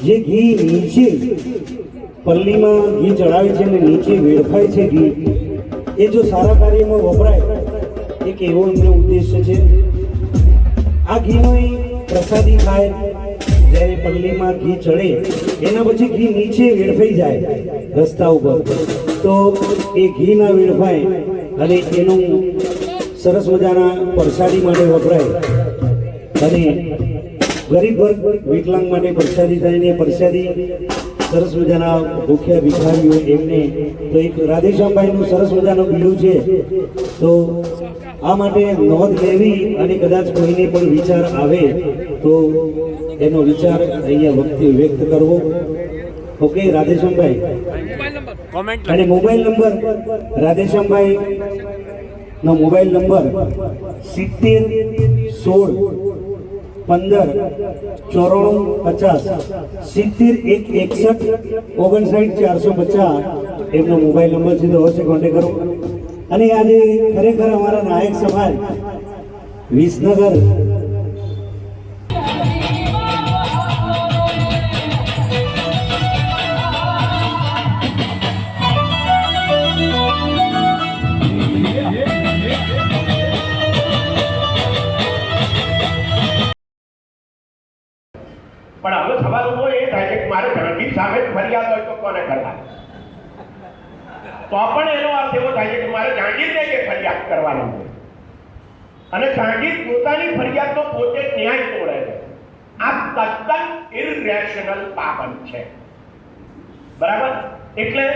જે ઘી નીચે પલ્લીમાં ઘી ચડાવે છે અને નીચે વેડફાય છે ઘી, એ જો સારા કાર્યમાં વપરાય, એક એવો એમનો ઉદ્દેશ્ય છે. આ ઘીનો પ્રસાદી ખાય, જ્યારે પલ્લીમાં ઘી ચડે એના પછી ઘી નીચે વેડફાઈ જાય રસ્તા ઉપર, તો એ ઘી ના વેડફાય અને એનું સરસ મજાના પ્રસાદી માટે વપરાય અને ગરીબ વર્ગ વિકલાંગ માટે પ્રસાદી થઈને પ્રસાદી સરસ મજાના ભૂખ્યા ભિખારીઓ એમને, તો એક રાધેશ્યામભાઈનું સરસ મજાનું બીડું છે. તો આ માટે નોંધ લેવી અને કદાચ કોઈને પણ વિચાર આવે તો એનો વિચાર અહીંયા વ્યક્ત કરવો. ઓકે રાધેશ્યામભાઈ, અને મોબાઈલ નંબર રાધેશ્યામભાઈ નો મોબાઈલ નંબર 7016159450 70159450 એમનો મોબાઈલ નંબર છે, તો અવશ્ય કોન્ટેક્ટ કરો. અને આજે ખરેખર અમારા નાયક સમાજ વિસનગર પણ હવે સવાલ ઉભો એ થાય છે કે મારે જાંગીર સામે જ ફરિયાદ હોય તો કોને કરવા? તો પણ એનો અર્થ એવો થાય છે કે મારે જાંગીરને કે ફરિયાદ કરવાની છે, અને જાંગીર પોતાની ફરિયાદ તો પોતે જ ન્યાય તોડે છે. આ તદ્દન ઇરરેશનલ બાબત છે, બરાબર? એટલે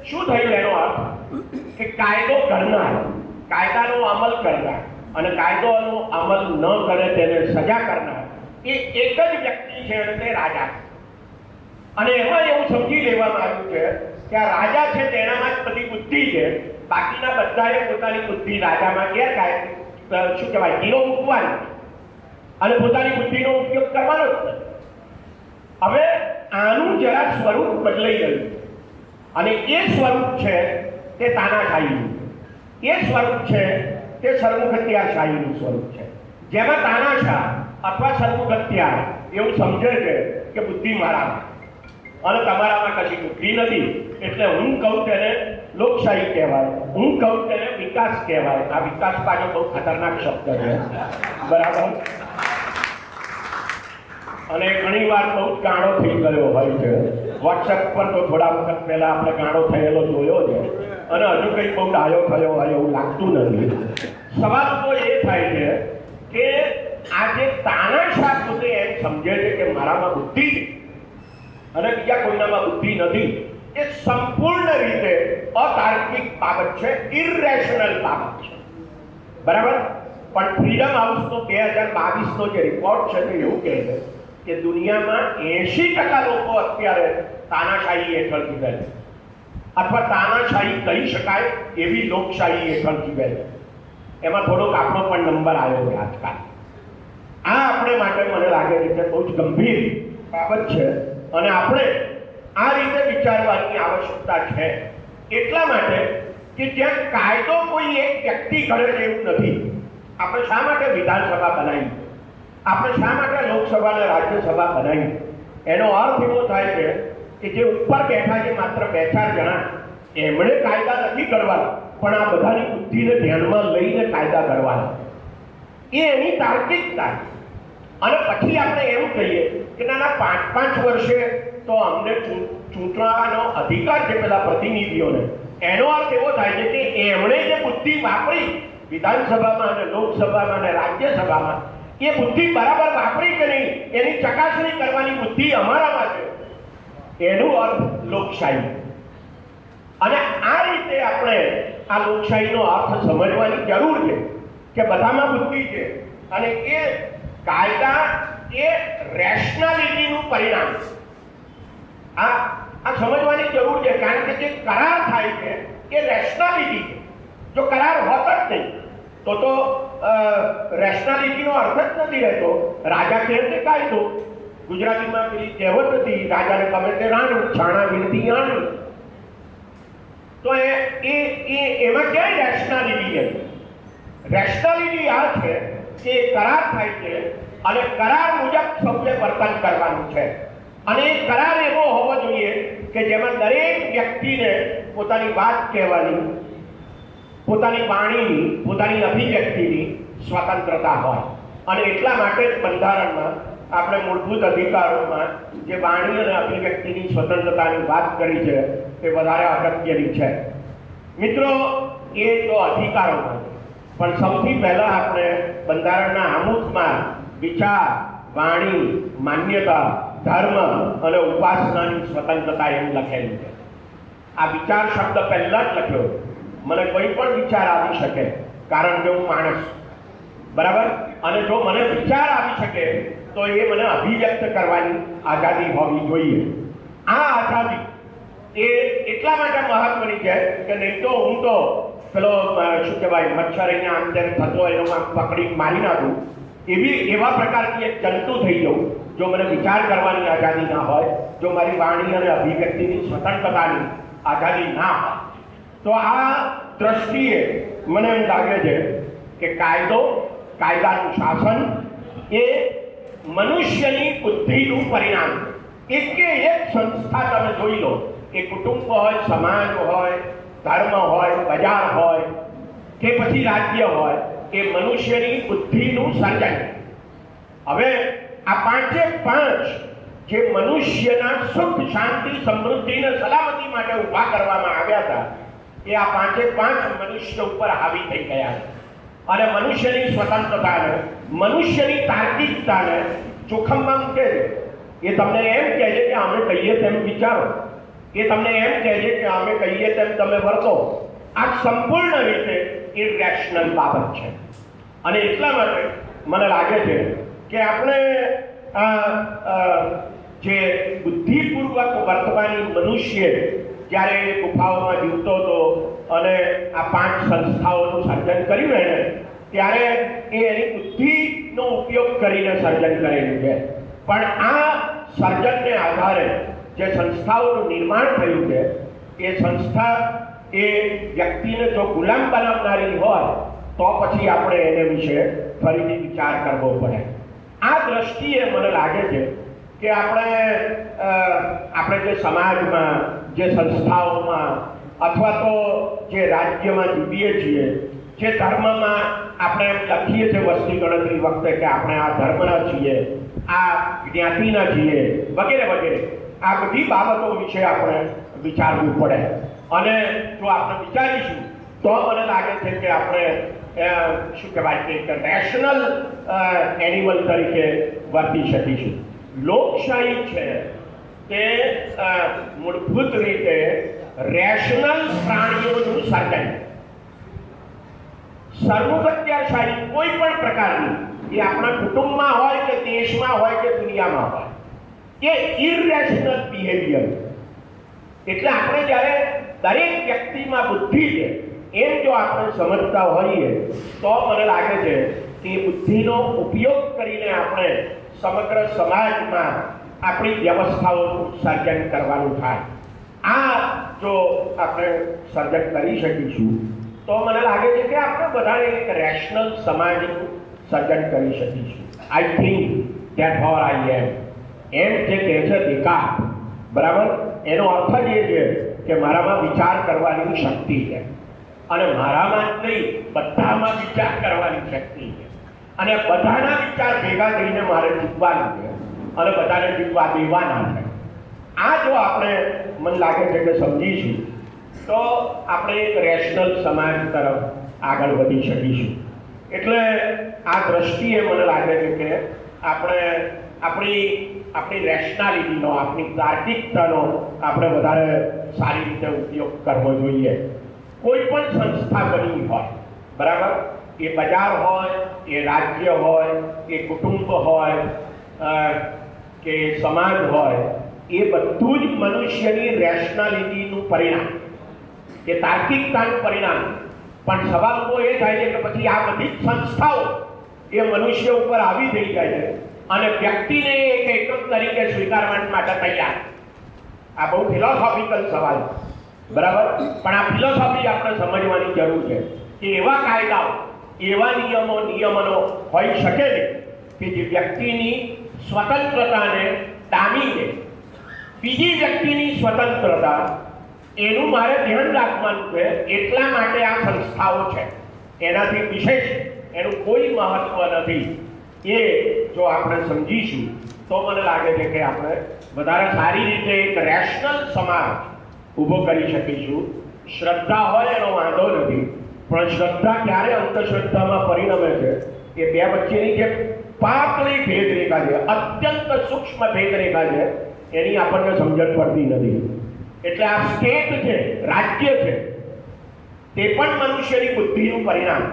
શું થયું એનો અર્થ કે કાયદો કરનાર, કાયદાનો અમલ કરનાર અને કાયદોનો અમલ ન કરે તેને સજા કરનાર એ એક જ વ્યક્તિ છે અને તે રાજા. અને એમાં એવું સમજી લેવામાં આવ્યું છે કે આ રાજા છે તેનામાં જ બધી બુદ્ધિ છે, બાકીના બધાએ પોતાની બુદ્ધિ રાજામાં શું કહેવાય હીરો મૂકવાની અને પોતાની બુદ્ધિનો ઉપયોગ કરવાનો જ છે. હવે આનું જરા સ્વરૂપ બદલાઈ ગયું અને એ સ્વરૂપ છે તે તાનાશાહીનું, એ સ્વરૂપ છે તે સરમુખત્યારશાહીનું સ્વરૂપ છે, જેમાં તાનાશાહ અથવા સરમુખત્યાર એવું સમજે છે કે બુદ્ધિ મારામાં અને તમારામાં કશી બુદ્ધિ નથી, એટલે હું કહું તેને લોકશાહી કહેવાય, હું કહું તેને વિકાસ કહેવાય. આ વિકાસ પાછો બહુ ખતરનાક શબ્દ છે, બરાબર. અને ઘણી વાર બહુ જ ગાળો થઈ ગયો હોય છે. વોટ્સએપ પર તો થોડા વખત પહેલા આપણે ગાળો થયેલો જોયો છે, અને હજુ કંઈ બહુ ડાયો થયો હોય એવું લાગતું નથી. સવાલ તો એ થાય છે કે આજે તાનાશાહ પોતે એમ સમજે છે કે મારામાં બુદ્ધિ છે અને બીજા કોઈનામાં બુદ્ધિ નથી, એ સંપૂર્ણ રીતે અતાર્કિક બાબત છે, ઇરેશનલ બાબત છે, બરાબર. પણ ફ્રીડમ હાઉસનો 2022નો જે રિપોર્ટ છે તે એવું કહે છે કે દુનિયામાં 80% લોકો અત્યારે તાનાશાહી હેઠળ જીવે છે, અથવા તાનાશાહી કહી શકાય એવી લોકશાહી હેઠળ જીવે છે. એમાં થોડોક આપણો પણ નંબર આવ્યો છે આજકાલ. આ આપણે માટે મને લાગે છે કે બહુ જ ગંભીર બાબત છે, અને આપણે આ રીતે વિચારવાની આવશ્યકતા છે. એટલા માટે કે જ્યાં કાયદો કોઈ એક વ્યક્તિ કરે છે એવું નથી. આપણે શા માટે વિધાનસભા બનાવી, આપણે શા માટે લોકસભા અને રાજ્યસભા બનાવી? એનો અર્થ એવો થાય છે કે જે ઉપર બેઠા છે માત્ર 2-4 જણા, એમણે કાયદા નથી કરવાના, પણ આ બધાની બુદ્ધિને ધ્યાનમાં લઈને કાયદા કરવાના. એ એની તાર્કિકતા. અને પછી આપણે એવું કહીએ કે ના 5-5 વર્ષે તો અમને ચૂંટવાનો અધિકાર છે પેલા પ્રતિનિધિઓને. એનો અર્થ એવો થાય છે કે એમણે જે બુદ્ધિ વાપરી વિધાનસભામાં અને લોકસભામાં અને રાજ્યસભામાં, એ બુદ્ધિ બરાબર વાપરી કે નહીં એની ચકાસણી કરવાની બુદ્ધિ અમારામાં છે. એનો અર્થ લોકશાહી. અને આ રીતે આપણે આ લોકશાહીનો અર્થ સમજવાની જરૂર છે કે બધામાં બુદ્ધિ છે, અને એ કાયદા એ રેશનાલિટીનું પરિણામ. આ સમજવાની જરૂર છે, કારણ કે જે કરાર થાય છે એ રેશનાલિટી છે. જો કરાર હોત જ નહીં તો રેશનાલિટીનો અર્થ જ નથી રહેતો. રાજા કહે તે કાયદો. ગુજરાતીમાં પેલી કહેવત હતી, રાજાને ગમે તે રાણું, છાણા વીણતી આણું. તો એમાં ક્યાંય રેશનાલિટી નથી. રેશનાલિટી આ છે કે કરાર થાય છે અને કરાર મુજબ સૌએ વર્તન કરવાનું છે, અને એ કરાર એવો હોવો જોઈએ કે જેમાં દરેક વ્યક્તિને પોતાની વાત કહેવાની, પોતાની વાણીની, પોતાની અભિવ્યક્તિની સ્વતંત્રતા હોય. અને એટલા માટે જ બંધારણમાં આપણે મૂળભૂત અધિકારોમાં જે વાણી અને અભિવ્યક્તિની સ્વતંત્રતાની વાત કરી છે તે વધારે અગત્યની છે. મિત્રો, એ તો અધિકારોમાં, પણ સૌથી પહેલા આપણે બંધારણના આમુખમાં વિચાર, વાણી, માન્યતા, ધર્મ અને ઉપાસનાની સ્વતંત્રતા એમ લખેલું છે. આ વિચાર શબ્દ પહેલા જ લખ્યો. મને કોઈ પણ વિચાર આવી શકે, કારણ કે હું માણસ, બરાબર. અને જો મને વિચાર આવી શકે તો એ મને અભિવ્યક્ત કરવાની આઝાદી હોવી જોઈએ. આ આઝાદી એ એટલા માટે મહત્વની છે કે નહીં તો હું તો પેલો શું કહેવાય મચ્છર અહીંયા આમ તેમ થતો એનો પકડી મારી નાખું, એવા પ્રકારની એક જંતુ થઈ જવું જો મને વિચાર કરવાની આઝાદી ના હોય, જો મારી વાણી અને અભિવ્યક્તિની સ્વતંત્રતાની આઝાદી ના હોય. તો આ દ્રષ્ટિએ મને એમ લાગે છે કે કાયદો, કાયદાનું શાસન એ મનુષ્યની બુદ્ધિનું પરિણામ. એક સંસ્થા તમે જોઈ લો, એ કુટુંબ હોય, સમાજ હોય, ધર્મ હોય, બજાર હોય કે પછી રાજ્ય હોય, એ મનુષ્યની બુદ્ધિનું સર્જન. હવે આ 5 જે મનુષ્યના સુખ, શાંતિ, સમૃદ્ધિ અને સલામતી માટે ઊભા કરવામાં આવ્યા હતા, એ આ 5 મનુષ્ય ઉપર હાવી થઈ ગયા છે. અને મનુષ્યની સ્વતંત્રતાને, મનુષ્યની તાર્કિકતાને જોખમમાં મૂકે છે. એ તમને એમ કહે છે કે અમે કહીએ તેમ વિચારો, એ તમને એમ કહે છે કે અમે કહીએ તેમ તમે વર્તો. આ સંપૂર્ણ રીતે ઇરેશનલ બાબત છે. અને એટલા માટે મને લાગે છે કે આપણે જે બુદ્ધિપૂર્વક વર્તવાની મનુષ્ય જ્યારે ગુફાઓમાં જીવતો હતો અને આ 5 સંસ્થાઓનું સર્જન કર્યું એને, ત્યારે એ એની બુદ્ધિનો ઉપયોગ કરીને સર્જન કરેલું છે. પણ આ સર્જનને આધારે જે સંસ્થાઓનું નિર્માણ થયું છે, એ સંસ્થા એ વ્યક્તિને જો ગુલામ બનાવનારી હોય તો પછી આપણે એને વિશે ફરીથી વિચાર કરવો પડે. આ દ્રષ્ટિએ મને લાગે છે કે આપણે જે સમાજમાં, જે સંસ્થાઓમાં, અથવા તો જે રાજ્યમાં જીવીએ છીએ, જે ધર્મમાં આપણે એમ લખીએ છીએ વસ્તી ગણતરી વખતે કે આપણે આ ધર્મના છીએ, આ જ્ઞાતિના છીએ, વગેરે વગેરે, આ બધી બાબતો વિશે આપણે વિચારવું પડે. અને જો આપણે વિચારીશું તો મને લાગે છે કે આપણે શું કહેવાય કે રેશનલ એનિમલ તરીકે વર્તી શકીશું. લોકશાહી છે તે મૂળભૂત રીતે રેશનલ પ્રાણીઓનું સર્જન. સર્વોપત્યાશાહી કોઈ પણ પ્રકારની, એ આપણા કુટુંબમાં હોય કે દેશમાં હોય કે દુનિયામાં હોય, કે ઇરરેશનલ બિહેવિયર. એટલે આપણે જ્યારે દરેક વ્યક્તિમાં બુદ્ધિ છે એમ જો આપણે સમજતા હોઈએ તો મને લાગે છે કે બુદ્ધિનો ઉપયોગ કરીને આપણે સમગ્ર સમાજમાં આપણી વ્યવસ્થાઓનું સર્જન કરવાનું થાય. આ જો આપણે સર્જન કરી શકીશું તો મને લાગે છે કે આપણે બધાને એક રેશનલ સમાજનું સર્જન કરી શકીશું. I think that four I એમ જે કહે છે દેકા, બરાબર, એનો અર્થ જ એ છે કે મારામાં વિચાર કરવાની શક્તિ છે, અને મારામાં જ નહીં બધામાં વિચાર કરવાની શક્તિ છે, અને બધાના વિચાર ભેગા થઈને મારે જીતવાનું છે અને બધાને જીતવા દેવાના છે. આ જો આપણે મને લાગે છે કે સમજીશું તો આપણે એક રેશનલ સમાજ તરફ આગળ વધી શકીશું. એટલે આ દ્રષ્ટિએ મને લાગે છે કે આપણે આપણી રેશનાલિટીનો, આપણી તાર્કિકતાનો આપણે વધારે સારી રીતે ઉપયોગ કરવો જોઈએ. કોઈ પણ સંસ્થા બની હોય, બરાબર, એ બજાર હોય, એ રાજ્ય હોય, એ કુટુંબ હોય કે સમાજ હોય, એ બધું જ મનુષ્યની રેશનાલિટીનું પરિણામ, કે તાર્કિકતાનું પરિણામ. પણ સવાલ તો એ થાય છે કે પછી આ બધી જ સંસ્થાઓ એ મનુષ્ય ઉપર આવી થઈ જાય છે અને વ્યક્તિને એક એકમ તરીકે સ્વીકારવા માટે તૈયાર. આ બહુ ફિલોસોફિકલ સવાલ, બરાબર, પણ આ ફિલોસોફી આપણે સમજવાની જરૂર છે કે એવા કાયદાઓ, એવા નિયમનો હોઈ શકે ને કે જે વ્યક્તિની સ્વતંત્રતાને ડામીને બીજી વ્યક્તિની સ્વતંત્રતા, એનું મારે ધ્યાન રાખવાનું છે. એટલા માટે આ સંસ્થાઓ છે, એનાથી વિશેષ એનું કોઈ મહત્વ નથી. એ જો આપણે સમજીશું તો મને લાગે છે કે આપણે વધારે સારી રીતે એક રેશનલ સમાજ ઊભો કરી શકીશું. શ્રદ્ધા હોય એનો વાંધો નથી, પણ શ્રદ્ધા ક્યારે અંધશ્રદ્ધામાં પરિણમે છે એ બે વચ્ચેની જે પાતળી ભેદરેખા છે, અત્યંત સૂક્ષ્મ ભેદરેખા છે, એની આપણને સમજણ પડતી નથી. એટલે આ સ્ટેટ છે, રાજ્ય છે, તે પણ મનુષ્યની બુદ્ધિનું પરિણામ.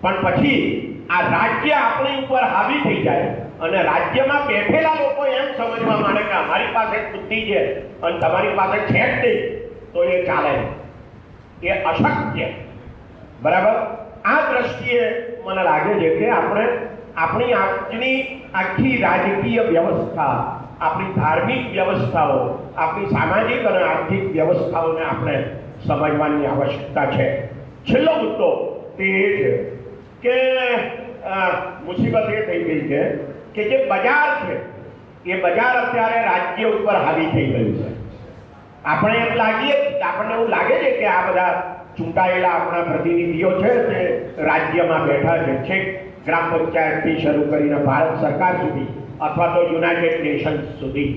પણ પછી આ રાજ્ય આપણી ઉપર હાવી થઈ જાય અને રાજ્યમાં બેઠેલા લોકો એમ સમજવા માંડે કે અમારી પાસે બુદ્ધિ છે અને તમારી પાસે છે જ નહીં, તો એ ચાલે, એ અશક્ય. બરાબર, આ દ્રષ્ટિએ મને લાગે છે કે આપણે આપણી આખી રાજકીય વ્યવસ્થા, આપણી ધાર્મિક વ્યવસ્થાઓ, આપણી સામાજિક અને આર્થિક વ્યવસ્થાઓને આપણે સમજવાની આવશ્યકતા છે. છેલ્લો મુદ્દો તે એ છે કે મુસીબત એ થઈ ગઈ છે કે જે બજાર છે એ બજાર અત્યારે રાજ્ય ઉપર હાવી થઈ ગયું છે. આપણને એવું લાગે છે કે આ બધા ચૂંટાયેલા આપણા પ્રતિનિધિઓ છે તે રાજ્યમાં બેઠા છે, છેક ગ્રામ પંચાયતથી શરૂ કરીને ભારત સરકાર સુધી અથવા તો યુનાઇટેડ નેશન્સ સુધી.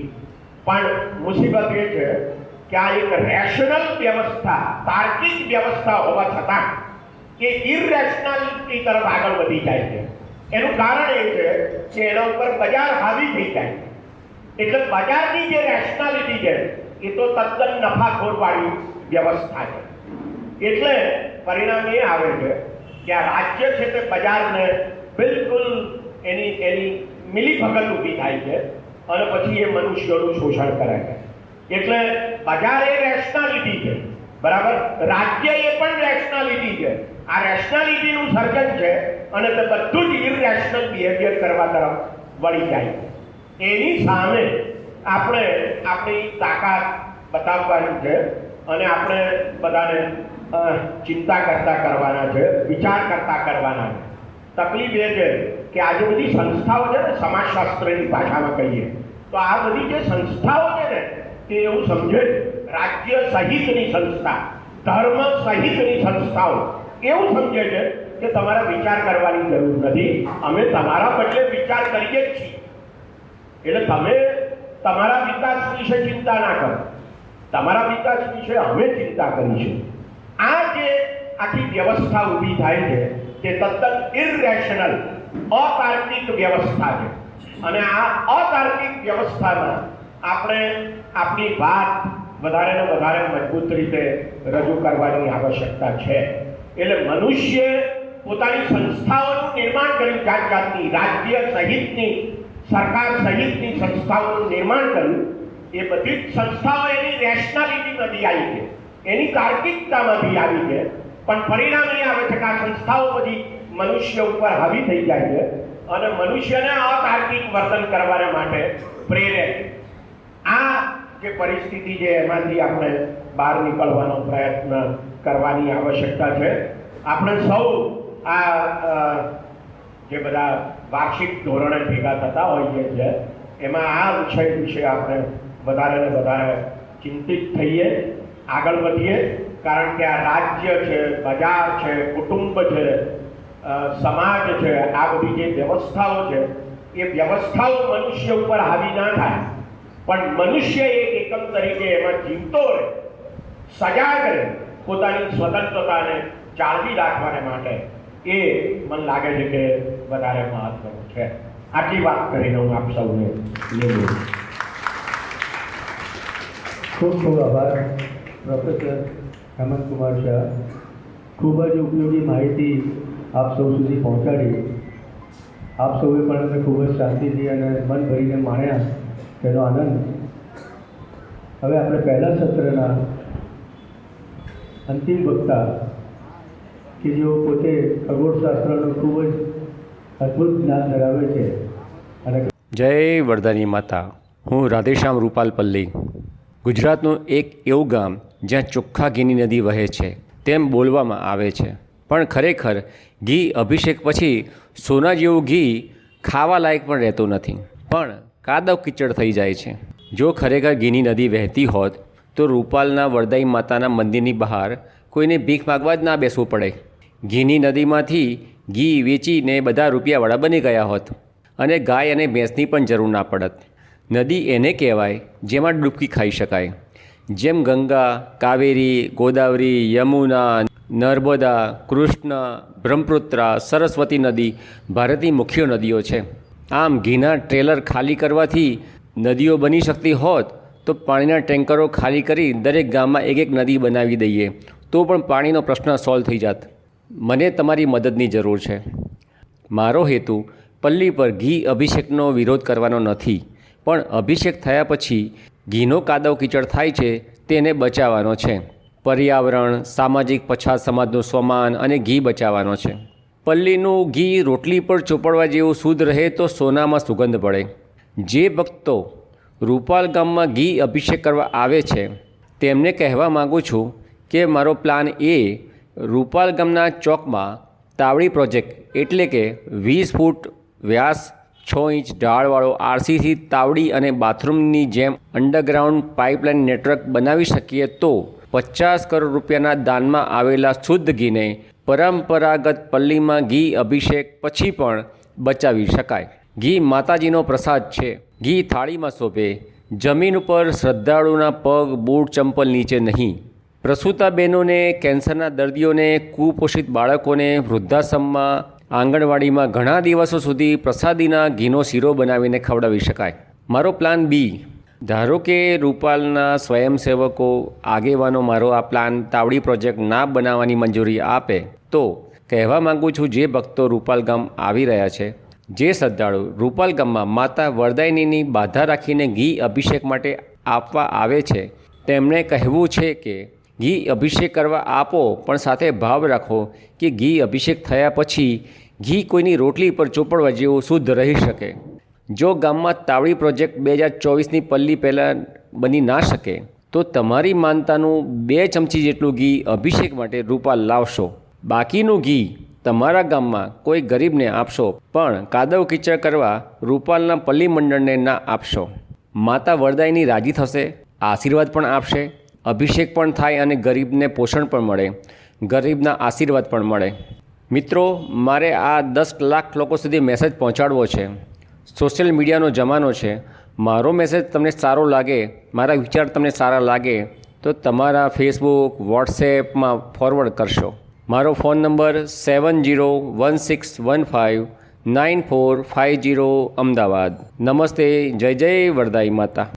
પણ મુસીબત એ છે કે આ એક રેશનલ વ્યવસ્થા, તાર્કિક વ્યવસ્થા હોવા છતાં એ ઇરરેશનાલિટી તરફ આગળ વધી જાય છે. એનું કારણ એ છે કે એના ઉપર બજાર હાવી થઈ જાય. એટલે બજારની જે રેશનાલિટી છે એ તો તદ્દન નફાખોરવાળી વ્યવસ્થા છે. એટલે પરિણામ એ આવે છે કે આ રાજ્ય છે તે બજારને બિલકુલ એની મિલીભગત ઊભી થાય છે અને પછી એ મનુષ્યોનું શોષણ કરે છે. એટલે બજાર એ રેશનાલિટી છે, બરાબર, રાજ્ય એ પણ રેશનાલિટી છે. આ રેશનાલિટીનું સર્જન છે અને તે બધું જ ઇરરેશનલ બિહેવિયર કરવા તરફ વળી જાય. એની સામે આપણે આપણી તાકાત બતાવવાની છે અને આપણે બધાને ચિંતા કરતા કરવાના છે, વિચાર કરતા કરવાના છે. તકલીફ એ છે કે આજે બધી સંસ્થાઓ છે ને, સમાજશાસ્ત્રની ભાષામાં કહીએ તો આ બધી જે સંસ્થાઓ છે ને તે એવું સમજે રાજ્ય સહિતની સંસ્થા, ધર્મ સહિતની સંસ્થાઓ એવું સમજે છે કે તમારે વિચાર કરવાની જરૂર નથી, અમે તમારા બદલે વિચાર કરીએ જ છીએ, એટલે તમે તમારા વિકાસ વિશે ચિંતા ના કરો, તમારા વિકાસ વિશે અમે ચિંતા કરીશું. આ જે આખી વ્યવસ્થા ઊભી થાય છે તે તદ્દન ઇરરેશનલ, અતાર્કિક વ્યવસ્થા છે, અને આ અતાર્કિક વ્યવસ્થામાં આપણે આપણી વાત વધારે ને વધારે મજબૂત રીતે રજૂ કરવાની આવશ્યકતા છે. એટલે મનુષ્ય પોતાની સંસ્થાઓનું નિર્માણ કર્યું, જાત જાતની રાજ્ય સહિતની, સરકાર સહિતની સંસ્થાઓનું નિર્માણ કર્યું. એ બધી જ સંસ્થાઓ એની રેશનાલિટીમાંથી આવી છે, એની તાર્કિકતામાંથી આવી છે, પણ પરિણામ એ આવે છે કે આ સંસ્થાઓ બધી મનુષ્ય ઉપર હાવી થઈ જાય છે અને મનુષ્યને અતાર્કિક વર્તન કરવા માટે પ્રેરે. આ જે પરિસ્થિતિ છે એમાંથી આપણે બહાર નીકળવાનો પ્રયત્ન કરવાની આવશ્યકતા છે. આપણે સૌ આ જે બધા વાર્ષિક ધોરણે ભેગા થતા હોઈએ છીએ એમાં આ વિષય વિશે આપણે વધારે ને વધારે ચિંતિત થઈએ, આગળ વધીએ, કારણ કે આ રાજ્ય છે, બજાર છે, કુટુંબ છે, સમાજ છે, આ બધી જે વ્યવસ્થાઓ છે એ વ્યવસ્થાઓ મનુષ્ય ઉપર હાવી ના થાય, પણ મનુષ્ય એક એકમ તરીકે એમાં જીવતો રહે, સજાગ રહે, પોતાની સ્વતંત્રતાને જાળવી રાખવાને માટે એ મને લાગે છે કે વધારે મહત્વનું છે. આટલી વાત કરીને હું આપ સૌને લેવું. ખૂબ ખૂબ આભાર પ્રોફેસર હેમંતકુમાર શાહ. ખૂબ જ ઉપયોગી માહિતી આપ સૌ સુધી પહોંચાડી. આપ સૌએ પણ અમે ખૂબ જ શાંતિથી અને મન ભરીને માણ્યા તેનો આનંદ. હવે આપણે પહેલા સત્રના અંતિમ વક્તા કે જેઓ પોતે ખગોળશાસ્ત્રનું ખૂબ જ અદ્ભુત જ્ઞાન ધરાવે છે અને જય વરદાની માતા. હું રાધેશ્યામ રૂપાલ પલ્લી. ગુજરાતનું એક એવું ગામ જ્યાં ચોખ્ખા ઘીની નદી વહે છે તેમ બોલવામાં આવે છે, પણ ખરેખર ઘી અભિષેક પછી સોના જેવું ઘી ખાવા લાયક પણ રહેતું નથી, પણ કાદવ કીચડ થઈ જાય છે. જો ખરેખર ઘીની નદી વહેતી હોત તો રૂપાલના વરદાઈ માતાના મંદિરની બહાર કોઈને ભીખ માગવા જ ના બેસવું પડે. ઘીની નદીમાંથી ઘી વેચીને બધા રૂપિયાવાળા બની ગયા હોત અને ગાય અને ભેંસની પણ જરૂર ના પડત. નદી એને કહેવાય જેમાં ડૂબકી ખાઈ શકાય. જેમ ગંગા, કાવેરી, ગોદાવરી, યમુના, નર્મદા, કૃષ્ણ, બ્રહ્મપુત્રા, સરસ્વતી નદી ભારતની મુખ્ય નદીઓ છે. આમ ઘીના ટ્રેલર ખાલી કરવાથી નદીઓ બની શકતી હોત તો પાણીના ટેન્કરો ખાલી કરી દરેક ગામમાં એક એક નદી બનાવી દઈએ તો પણ પાણીનો પ્રશ્ન સોલ્વ થઈ જાત. મને તમારી મદદની જરૂર છે. મારો હેતુ પલ્લી પર ઘી અભિષેકનો વિરોધ કરવાનો નથી, પણ અભિષેક થયા પછી ઘીનો કાદવ કીચડ થાય છે તેને બચાવવાનો છે. પર્યાવરણ, સામાજિક પછાત સમાજનું સ્વમાન અને ઘી બચાવવાનો છે. પલ્લીનું ઘી રોટલી પર ચોપડવા જેવું શુદ્ધ રહે તો સોનામાં સુગંધ પડે. જે ભક્તો રૂપાલ ગામમાં ઘી અભિષેક કરવા આવે છે તેમને કહેવા માગું છું કે મારો પ્લાન એ રૂપાલ ગામના ચોકમાં તાવડી પ્રોજેક્ટ એટલે કે 20 ફૂટ વ્યાસ 6 ઇંચ ઢાળવાળો આરસીસી તાવડી અને બાથરૂમની જેમ અંડરગ્રાઉન્ડ પાઇપલાઇન નેટવર્ક બનાવી શકીએ તો 50 કરોડ રૂપિયાના દાનમાં આવેલા શુદ્ધ ઘીને પરંપરાગત પલ્લીમાં ઘી અભિષેક પછી પણ બચાવી શકાય. ઘી માતાજીનો પ્રસાદ છે. ઘી થાળીમાં શોભે, જમીન ઉપર શ્રદ્ધાળુના પગ, બૂટ, ચંપલ નીચે નહીં. પ્રસૂતા બહેનોને, કેન્સરના દર્દીઓને, કુપોષિત બાળકોને વૃદ્ધાશ્રમમાં, આંગણવાડીમાં ઘણા દિવસો સુધી પ્રસાદીના ઘીનો શીરો બનાવીને ખવડાવી શકાય. મારો પ્લાન બી, ધારો કે રૂપાલના સ્વયંસેવકો આગેવાનો મારો આ પ્લાન તાવડી પ્રોજેક્ટ ના બનાવવાની મંજૂરી આપે તો કહેવા માગું છું જે ભક્તો રૂપાલ ગામ આવી રહ્યા છે, જે શ્રદ્ધાળુ રૂપાલ ગામમાં માતા વરદાયિનીની બાધા રાખીને ઘી અભિષેક માટે આપવા આવે છે તેમણે કહેવું છે કે ઘી અભિષેક કરવા આપો પણ સાથે ભાવ રાખો કે ઘી અભિષેક થયા પછી ઘી કોઈની રોટલી પર ચોપડવા જેવું શુદ્ધ રહી શકે. જો ગામમાં તાવડી પ્રોજેક્ટ 2024ની પલ્લી પહેલાં બની ના શકે તો તમારી માનતાનું 2 ચમચી જેટલું ઘી અભિષેક માટે રૂપાલ લાવશો. બાકીનું ઘી તમારા ગામમાં કોઈ ગરીબને આપશો, પણ કાદવ કીચડ કરવા રૂપાલના પલ્લી મંડળને ના આપશો. માતા વરદાયિની રાજી થશે આશીર્વાદ પણ આપશે, અભિષેક પણ થાય અને ગરીબને પોષણ પણ મળે, ગરીબના આશીર્વાદ પણ મળે. મિત્રો, મારે આ 10 લાખ લોકો સુધી મેસેજ પહોંચાડવો છે. સોશિયલ મીડિયાનો જમાનો છે. મારો મેસેજ તમને સારો લાગે, મારા વિચાર તમને સારા લાગે તો તમારા ફેસબુક, વોટ્સએપમાં ફોરવર્ડ કરશો. મારો ફોન નંબર 7016159450 અમદાવાદ. નમસ્તે. જય જય વરદાઈ માતા.